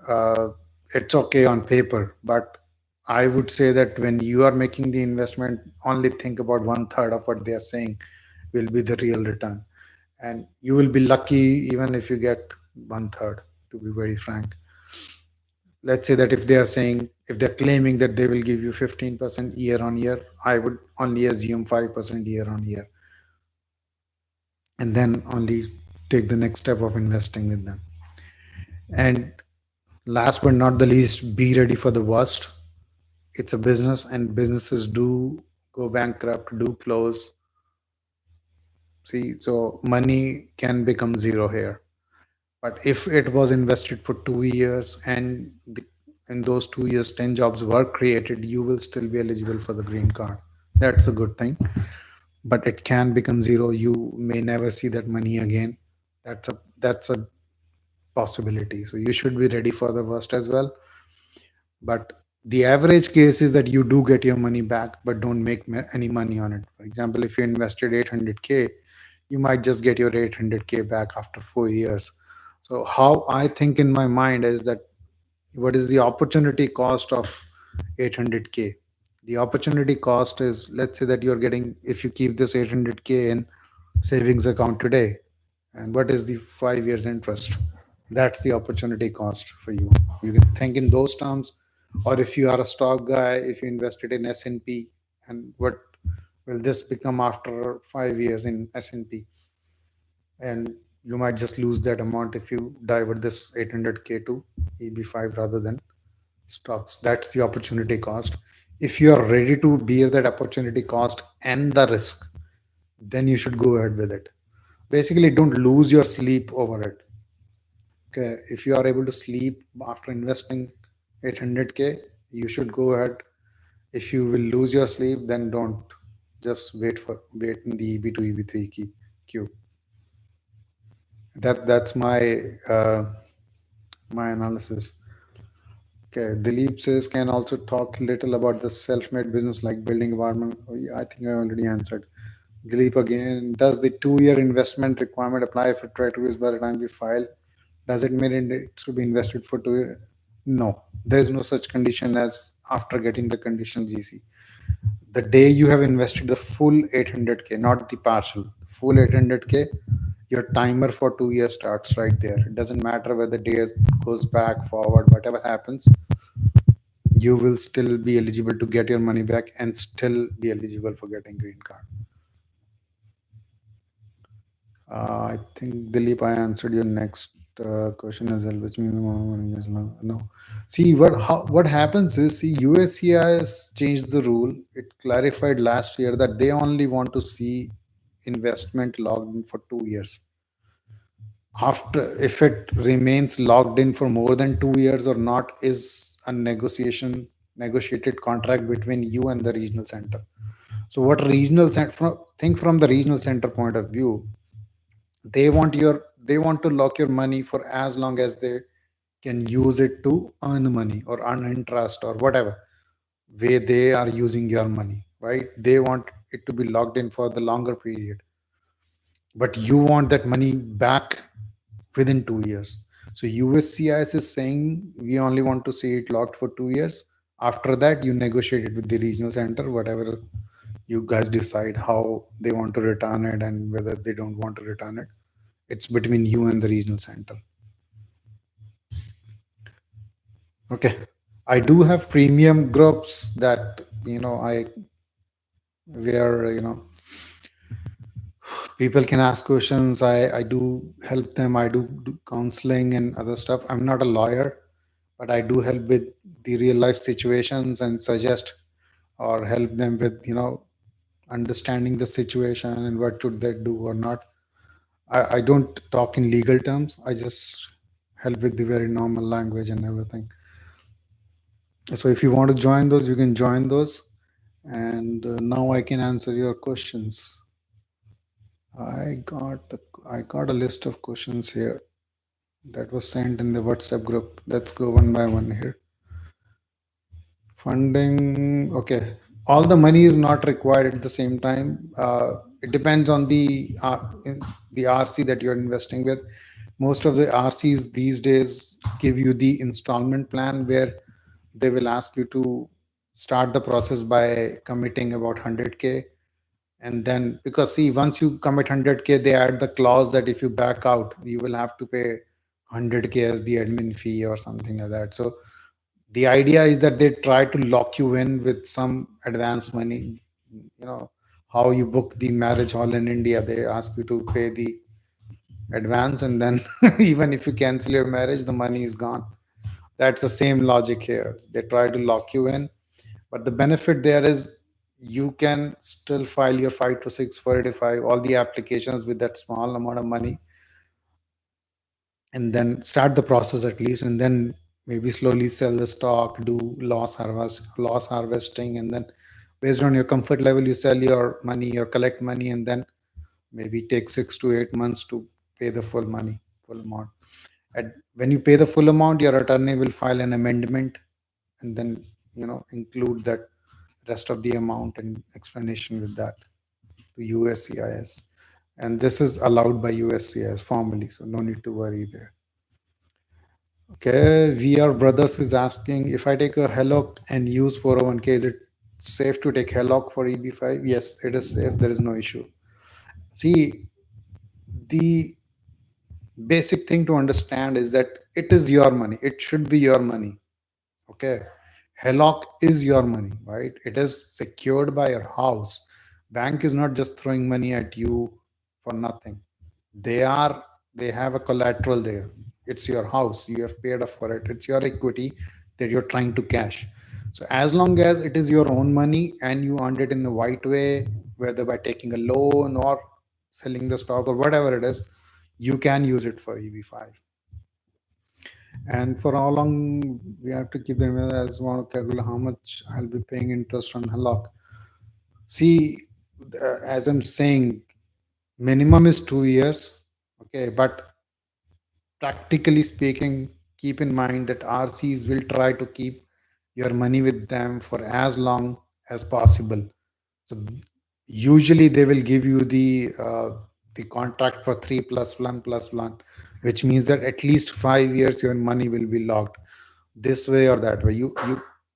uh, it's okay on paper, but I would say that when you are making the investment, only think about one third of what they are saying will be the real return, and you will be lucky even if you get one third. To be very frank, let's say that if they are saying, if they're claiming that they will give you 15% year on year, I would only assume 5% year on year, and then only take the next step of investing with them. And last but not the least, be ready for the worst. It's a business, and businesses do go bankrupt, do close. See, so money can become zero here. But if it was invested for 2 years and in those 2 years 10 jobs were created, you will still be eligible for the green card. That's a good thing. But it can become zero. You may never see that money again. That's a possibility. So you should be ready for the worst as well. But the average case is that you do get your money back but don't make any money on it. For example, if you invested 800k, you might just get your 800k back after 4 years. So how I think in my mind is that, what is the opportunity cost of 800k? The opportunity cost is, let's say that you're getting, if you keep this 800k in savings account today, and what is the 5 years interest? That's the opportunity cost for you. You can think in those terms. Or if you are a stock guy, if you invested in S&P, and what will this become after 5 years in S&P? And you might just lose that amount if you divert this 800k to EB5 rather than stocks. That's the opportunity cost. If you are ready to bear that opportunity cost and the risk, then you should go ahead with it. Basically, don't lose your sleep over it. Okay, if you are able to sleep after investing 800k, you should go ahead. If you will lose your sleep, then don't. Just wait in the EB to EB3 queue. That's my analysis. Okay, Dilip says, can also talk little about the self-made business like building environment. Oh, yeah, I think I already answered. Dilip again, does the 2 year investment requirement apply if a try to use by the time we file? Does it mean it to be invested for 2 years? No, there is no such condition as after getting the conditional GC. The day you have invested the full 800k, not the partial, full 800k, your timer for 2 years starts right there. It doesn't matter whether days goes back, forward, whatever happens, you will still be eligible to get your money back and still be eligible for getting green card. I think Dilip, I answered your next question as well, which means no. See what happens is, see, USCIS changed the rule. It clarified last year that they only want to see investment logged in for 2 years. After, if it remains logged in for more than 2 years or not, is a negotiated contract between you and the regional center. So what regional center, think from the regional center point of view, they want to lock your money for as long as they can use it to earn money or earn interest or whatever way they are using your money, right? They want it to be locked in for the longer period, but you want that money back within 2 years. So USCIS is saying we only want to see it locked for 2 years. After that, you negotiate it with the regional center, whatever You guys decide how they want to return it and whether they don't want to return it. It's between you and the regional center. Okay. I do have premium groups that, I where, people can ask questions. I do help them. I do counseling and other stuff. I'm not a lawyer, but I do help with the real life situations and suggest or help them with, understanding the situation and what should they do or not. I don't talk in legal terms. I just help with the very normal language and everything. So if you want to join those, you can join those. And now I can answer your questions. I got the I got a list of questions here that was sent in the WhatsApp group. Let's go one by one here. Funding, okay. All the money is not required at the same time. It depends on the RC that you're investing with. Most of the RCs these days give you the installment plan where they will ask you to start the process by committing about 100K. And then, because see, once you commit 100K, they add the clause that if you back out, you will have to pay 100K as the admin fee or something like that. So the idea is that they try to lock you in with some advance money. You know how you book the marriage hall in India, they ask you to pay the advance, and then even if you cancel your marriage, the money is gone. That's the same logic here. They try to lock you in, but the benefit there is you can still file your 526 485, all the applications with that small amount of money, and then start the process at least, and then maybe slowly sell the stock, do loss harvesting, and then based on your comfort level, you sell your money or collect money, and then maybe take 6 to 8 months to pay the full amount. And when you pay the full amount, your attorney will file an amendment, and then include that rest of the amount and explanation with that to USCIS. And this is allowed by USCIS formally, so no need to worry there. Okay, VR Brothers is asking, if I take a HELOC and use 401k, is it safe to take HELOC for EB5? Yes, it is safe. There is no issue. See, the basic thing to understand is that it is your money. It should be your money. Okay. HELOC is your money, right? It is secured by your house. Bank is not just throwing money at you for nothing. They are, they have a collateral there. It's your house. You have paid up for it. It's your equity that you're trying to cash. So as long as it is your own money and you earned it in the right way, whether by taking a loan or selling the stock or whatever it is, you can use it for EB5. And for how long we have to keep them, as want to calculate how much I'll be paying interest on HELOC. See, as I'm saying, minimum is 2 years. Okay, but practically speaking, keep in mind that RCs will try to keep your money with them for as long as possible. So usually they will give you the contract for 3+1+1, which means that at least 5 years your money will be locked this way or that way. You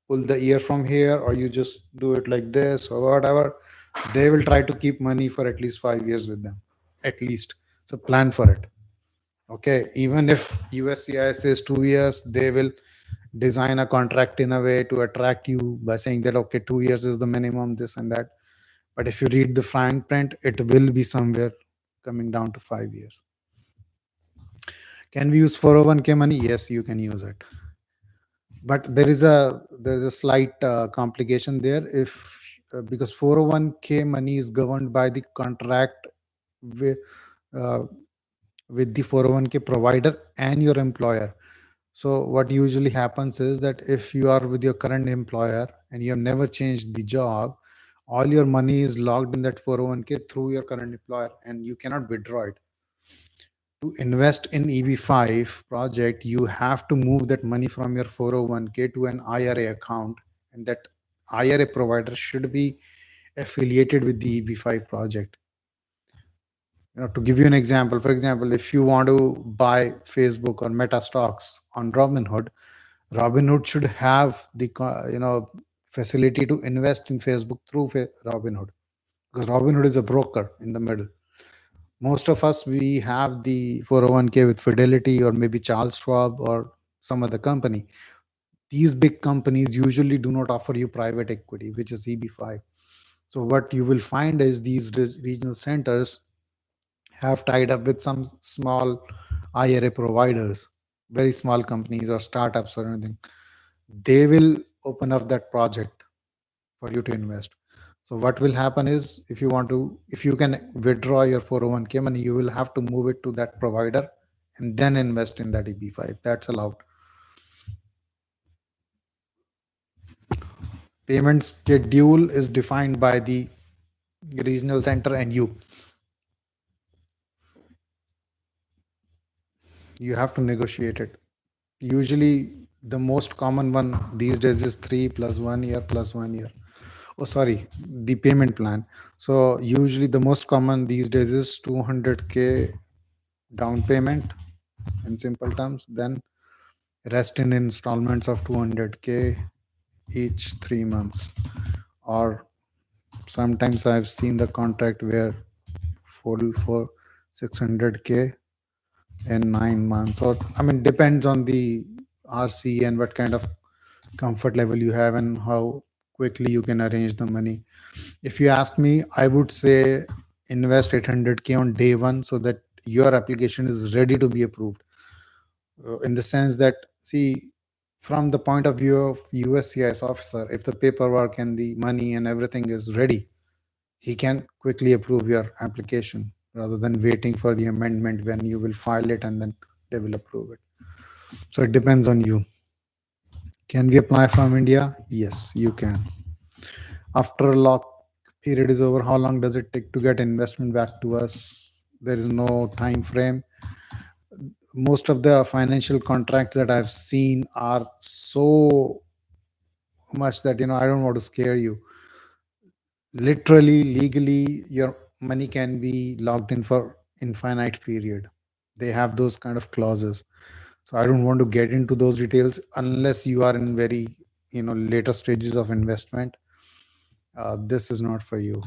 pull the ear from here, or you just do it like this or whatever. They will try to keep money for at least 5 years with them, at least. So plan for it. Okay, even if USCIS says 2 years, they will design a contract in a way to attract you by saying that okay, 2 years is the minimum, this and that. But if you read the fine print, it will be somewhere coming down to 5 years. Can we use 401k money? Yes, you can use it. But there is a slight complication there. If because 401k money is governed by the contract with uh, with the 401k provider and your employer. So what usually happens is that if you are with your current employer and you have never changed the job, all your money is locked in that 401k through your current employer, and you cannot withdraw it. To invest in EB5 project, you have to move that money from your 401k to an IRA account, and that IRA provider should be affiliated with the EB5 project. To give you an example, for example, if you want to buy Facebook or Meta stocks on Robinhood should have the facility to invest in Facebook through Robinhood. because Robinhood is a broker in the middle. Most of us, we have the 401k with Fidelity or maybe Charles Schwab or some other company. These big companies usually do not offer you private equity, which is EB5. So what you will find is these regional centers have tied up with some small IRA providers, very small companies or startups or anything. They will open up that project for you to invest. So what will happen is, if you can withdraw your 401k money, you will have to move it to that provider and then invest in that EB5. That's allowed. Payment schedule is defined by the regional center and you have to negotiate it. Usually the most common one these days is 3 plus 1 year plus 1 year. Oh, sorry, the payment plan. So usually the most common these days is 200k down payment in simple terms, then rest in installments of 200k each 3 months. Or sometimes I've seen the contract where full for 600k in 9 months, or I mean depends on the RC and what kind of comfort level you have and how quickly you can arrange the money. If you ask me, I would say invest 800k on day one so that your application is ready to be approved. In the sense that, see, from the point of view of USCIS officer, if the paperwork and the money and everything is ready, he can quickly approve your application rather than waiting for the amendment when you will file it and then they will approve it. So it depends on you. Can we apply from India? Yes, you can. After a lock period is over, how long does it take to get investment back to us? There is no time frame. Most of the financial contracts that I've seen are so much that, I don't want to scare you. Literally, legally, your money can be locked in for infinite period. They have those kind of clauses. So I don't want to get into those details unless you are in very, later stages of investment. This is not for you.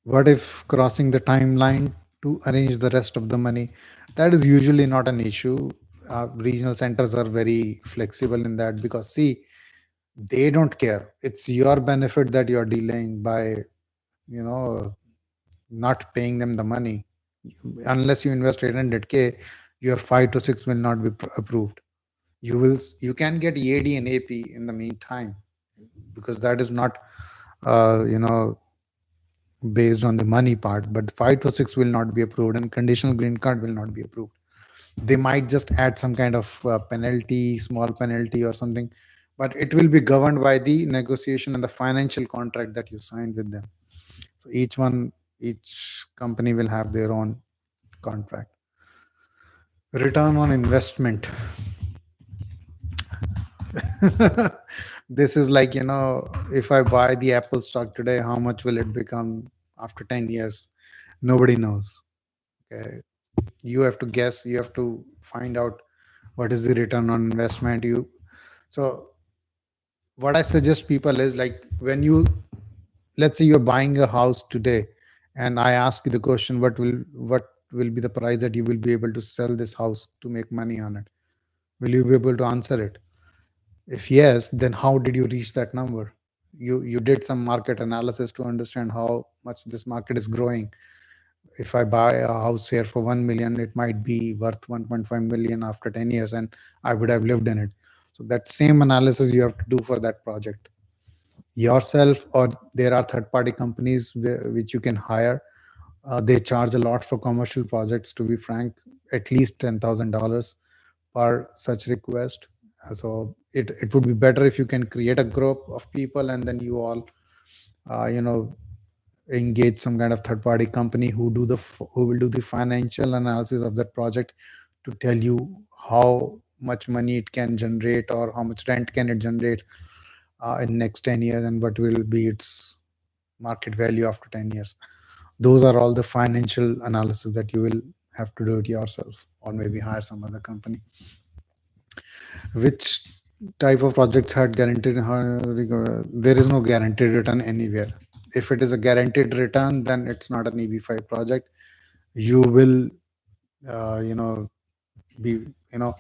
What if crossing the timeline to arrange the rest of the money? That is usually not an issue. Regional centers are very flexible in that, because see, they don't care. It's your benefit that you're delaying by, you know, not paying them the money. Unless you invest 800k, your 5 to 6 will not be approved. You can get EAD and AP in the meantime, because that is not, you know, based on the money part, but 5 to 6 will not be approved and conditional green card will not be approved. They might just add some kind of penalty, small penalty or something, but it will be governed by the negotiation and the financial contract that you signed with them. So each company will have their own contract. Return on investment. This is like, if I buy the Apple stock today, how much will it become after 10 years? Nobody knows. Okay. You have to guess, you have to find out what is the return on investment. So what I suggest people is, like, let's say you're buying a house today, and I ask you the question, what will be the price that you will be able to sell this house to make money on it? Will you be able to answer it? If yes, then how did you reach that number? You did some market analysis to understand how much this market is growing. If I buy a house here for 1 million, it might be worth 1.5 million after 10 years, and I would have lived in it. So that same analysis you have to do for that project yourself, or there are third party companies which you can hire. They charge a lot for commercial projects, to be frank, at least $10,000 per such request. So it would be better if you can create a group of people and then you all, uh, you know engage some kind of third party company who will do the financial analysis of that project to tell you how much money it can generate or how much rent can it generate in next 10 years, and what will be its market value after 10 years. Those are all the financial analysis that you will have to do it yourself, or maybe hire some other company. Which type of projects had guaranteed, there is no guaranteed return anywhere. If it is a guaranteed return, then it's not an EB5 project. You will, be, you know,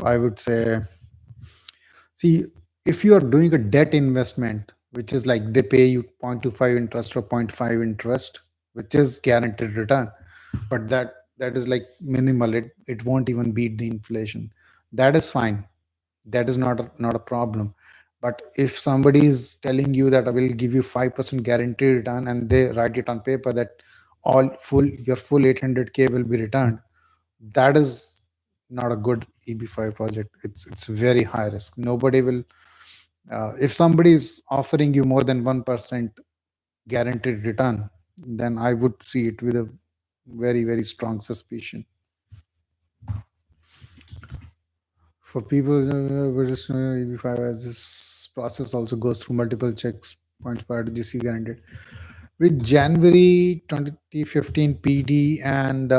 I would say, see, if you are doing a debt investment, which is like they pay you 0.25 interest or 0.5 interest, which is guaranteed return, but that is like minimal. It won't even beat the inflation. That is fine. That is not a problem. But if somebody is telling you that I will give you 5% guaranteed return, and they write it on paper that your full 800K will be returned, that is not a good EB5 project. It's very high risk. Nobody will, if somebody is offering you more than 1% guaranteed return, then I would see it with a very, very strong suspicion. For people, we're just EB5, as this process also goes through multiple checks points prior to GC guaranteed. With January 2015 PD, and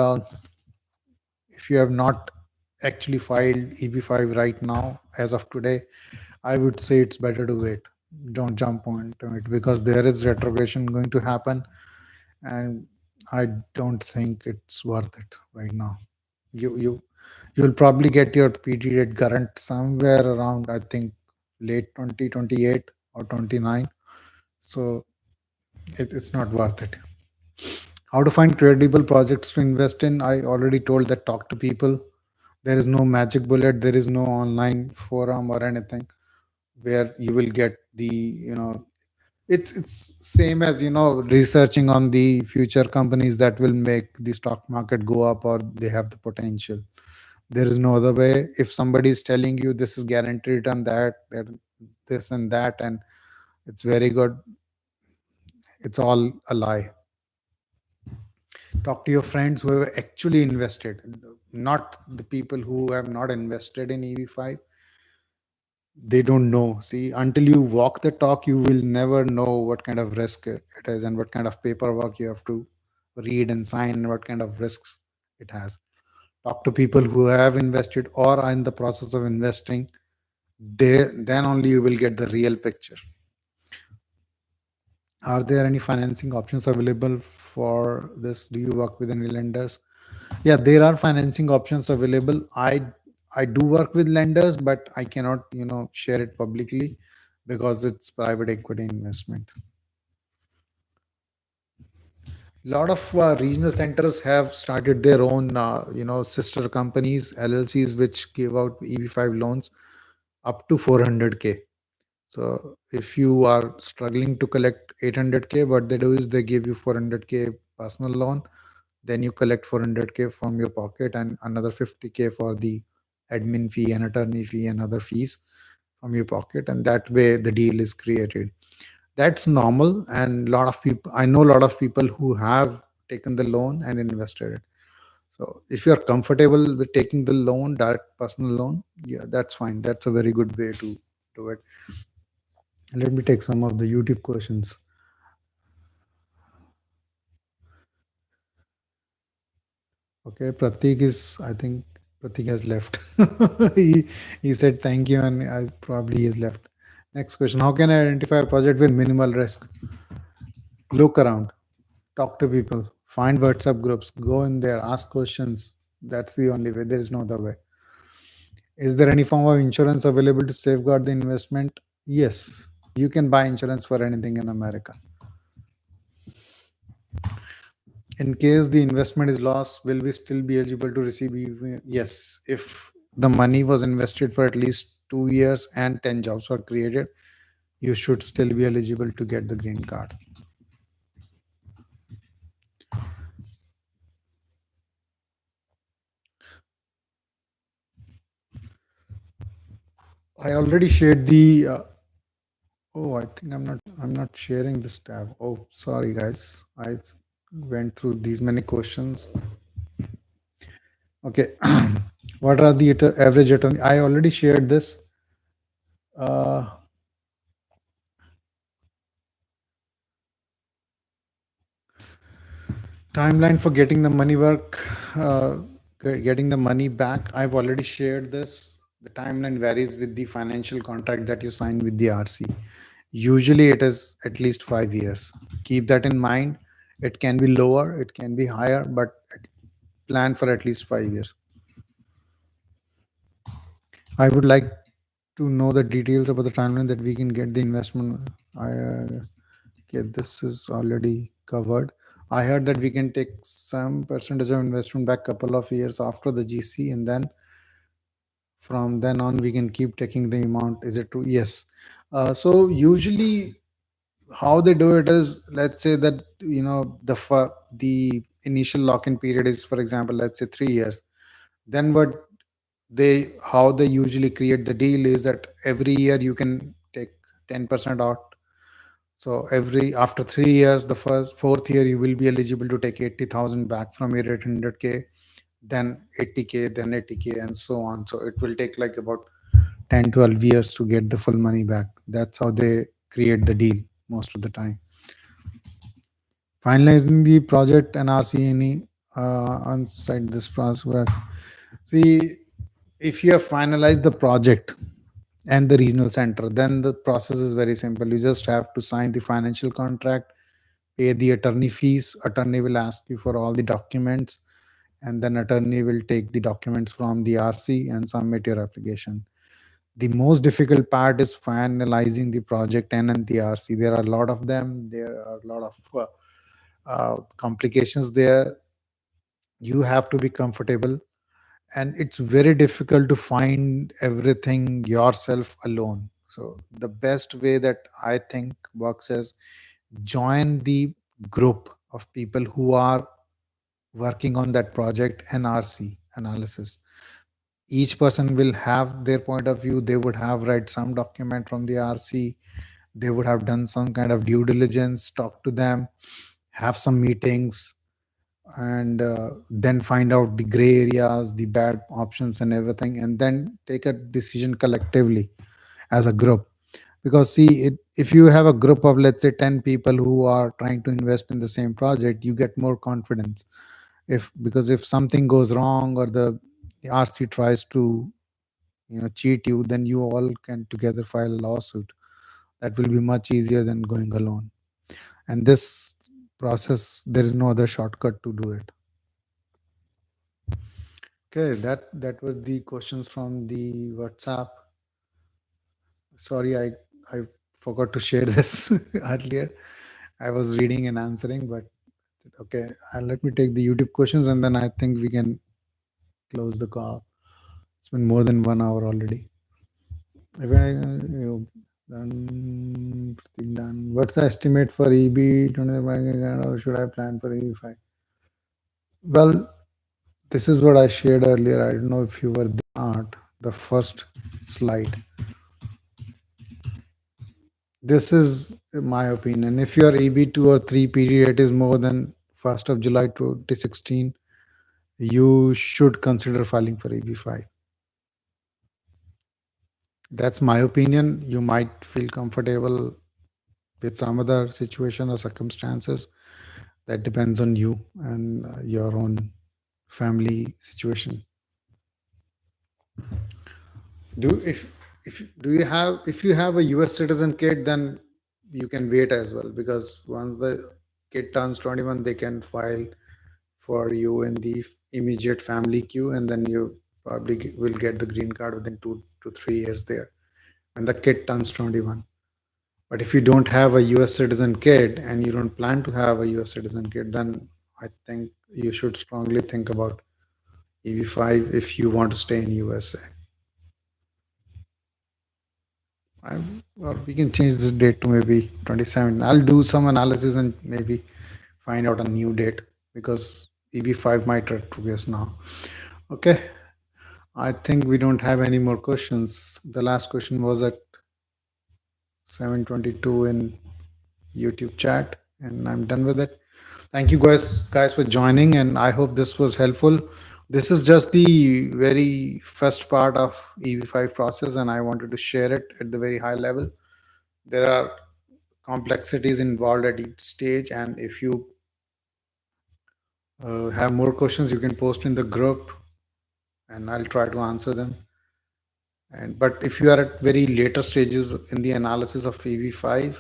if you have not actually filed EB5 right now, as of today, I would say it's better to wait. Don't jump onto it, because there is retrogression going to happen, and I don't think it's worth it right now. You'll probably get your PD rate current somewhere around, I think, late 2028 or 29. So it's not worth it. How to find credible projects to invest in? I already told that talk to people. There is no magic bullet. There is no online forum or anything where you will get the, it's same as, researching on the future companies that will make the stock market go up, or they have the potential. There is no other way. If somebody is telling you this is guaranteed and that this and that, and it's very good, it's all a lie. Talk to your friends who have actually invested, not the people who have not invested in EB5. They don't know. See, until you walk the talk, you will never know what kind of risk it is, and what kind of paperwork you have to read and sign, and what kind of risks it has. Talk to people who have invested or are in the process of investing. Then only you will get the real picture. Are there any financing options available for this? Do you work with any lenders? Yeah, there are financing options available. I do work with lenders, but I cannot, share it publicly, because it's private equity investment. A lot of regional centers have started their own, sister companies, LLCs, which give out EB5 loans up to 400K. So if you are struggling to collect 800K, what they do is they give you 400K personal loan, then you collect 400K from your pocket, and another 50K for the admin fee and attorney fee and other fees from your pocket, and that way the deal is created. That's normal, and lot of people, I know a lot of people who have taken the loan and invested it. So if you're comfortable with taking the loan, direct personal loan, yeah, that's fine. That's a very good way to do it. Let me take some of the YouTube questions. Okay, Pratik is, I think Pratik has left. he said thank you, and I probably he has left. Next question: how can I identify a project with minimal risk? Look around, talk to people, find WhatsApp groups, go in there, ask questions. That's the only way. There is no other way. Is there any form of insurance available to safeguard the investment? Yes, you can buy insurance for anything in America. In case the investment is lost, will we still be eligible to receive Yes, if the money was invested for at least 2 years and 10 jobs were created, you should still be eligible to get the green card. I already shared the oh, I think I'm not sharing this tab. Oh, sorry guys, I went through these many questions. Okay. What are the average attorney? I already shared this. Timeline for getting the money back. I've already shared this. The timeline varies with the financial contract that you sign with the RC. Usually it is at least 5 years. Keep that in mind. It can be lower, it can be higher, but plan for at least 5 years. I would like to know the details about the timeline that we can get the investment. Okay, this is already covered. I heard that we can take some percentage of investment back couple of years after the GC, and then from then on we can keep taking the amount. Is it true? Yes. So usually how they do it is, let's say that the initial lock-in period is, for example, let's say 3 years. Then what they how they usually create the deal is that every year you can take 10% out. So every after 3 years, the first fourth year you will be eligible to take 80,000 back from your 800K, then 80K, then 80K, and so on. So it will take like about 10-12 years to get the full money back. That's how they create the deal most of the time. Finalizing the project and RCNE on site this process. See, if you have finalized the project and the regional center, then the process is very simple. You just have to sign the financial contract, pay the attorney fees. Attorney will ask you for all the documents, and then attorney will take the documents from the RC and submit your application. The most difficult part is finalizing the project and the RC. There are a lot of them. There are a lot of complications there. You have to be comfortable, and it's very difficult to find everything yourself alone. So the best way that I think works is join the group of people who are working on that project and RC analysis. Each person will have their point of view. They would have read some document from the RC. They would have done some kind of due diligence, talk to them, have some meetings, and then find out the gray areas, the bad options, and everything, and then take a decision collectively as a group. Because see, if you have a group of, let's say, 10 people who are trying to invest in the same project, you get more confidence. If Because if something goes wrong, or the RC tries to cheat you, then you all can together file a lawsuit. That will be much easier than going alone. And this process, there is no other shortcut to do it. Okay, that was the questions from the WhatsApp. Sorry, I forgot to share this earlier. I was reading and answering, but okay. Let me take the YouTube questions, and then I think we can close the call. It's been more than 1 hour already. If I, done, Pratik done. What's the estimate for EB 25, or should I plan for EB5? Well, this is what I shared earlier. I don't know if you were there or not. The first slide. This is my opinion. If your EB2 or 3 period is more than 1st of July 2016, you should consider filing for EB5. That's my opinion. You might feel comfortable with some other situation or circumstances. That depends on you and your own family situation. Do if do you have if you have a US citizen kid, then you can wait as well, because once the kid turns 21, they can file for you in the immediate family queue, and then you probably will get the green card within 2 to 3 years there when the kid turns 21. But if you don't have a US citizen kid and you don't plan to have a US citizen kid, then I think you should strongly think about EB5 if you want to stay in USA. Or we can change this date to maybe 27. I'll do some analysis and maybe find out a new date, because EB5 might retrogress now. Okay. I think we don't have any more questions. The last question was at 7:22 in YouTube chat, and I'm done with it. Thank you guys for joining, and I hope this was helpful. This is just the very first part of EB5 process, and I wanted to share it at the very high level. There are complexities involved at each stage, and if you have more questions, you can post in the group, and I'll try to answer them. And but if you are at very later stages in the analysis of EB5,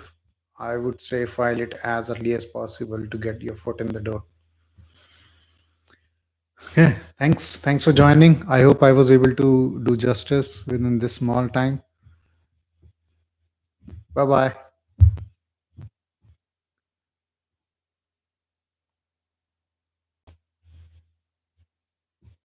I would say file it as early as possible to get your foot in the door. Yeah, thanks for joining. I hope I was able to do justice within this small time. Bye bye.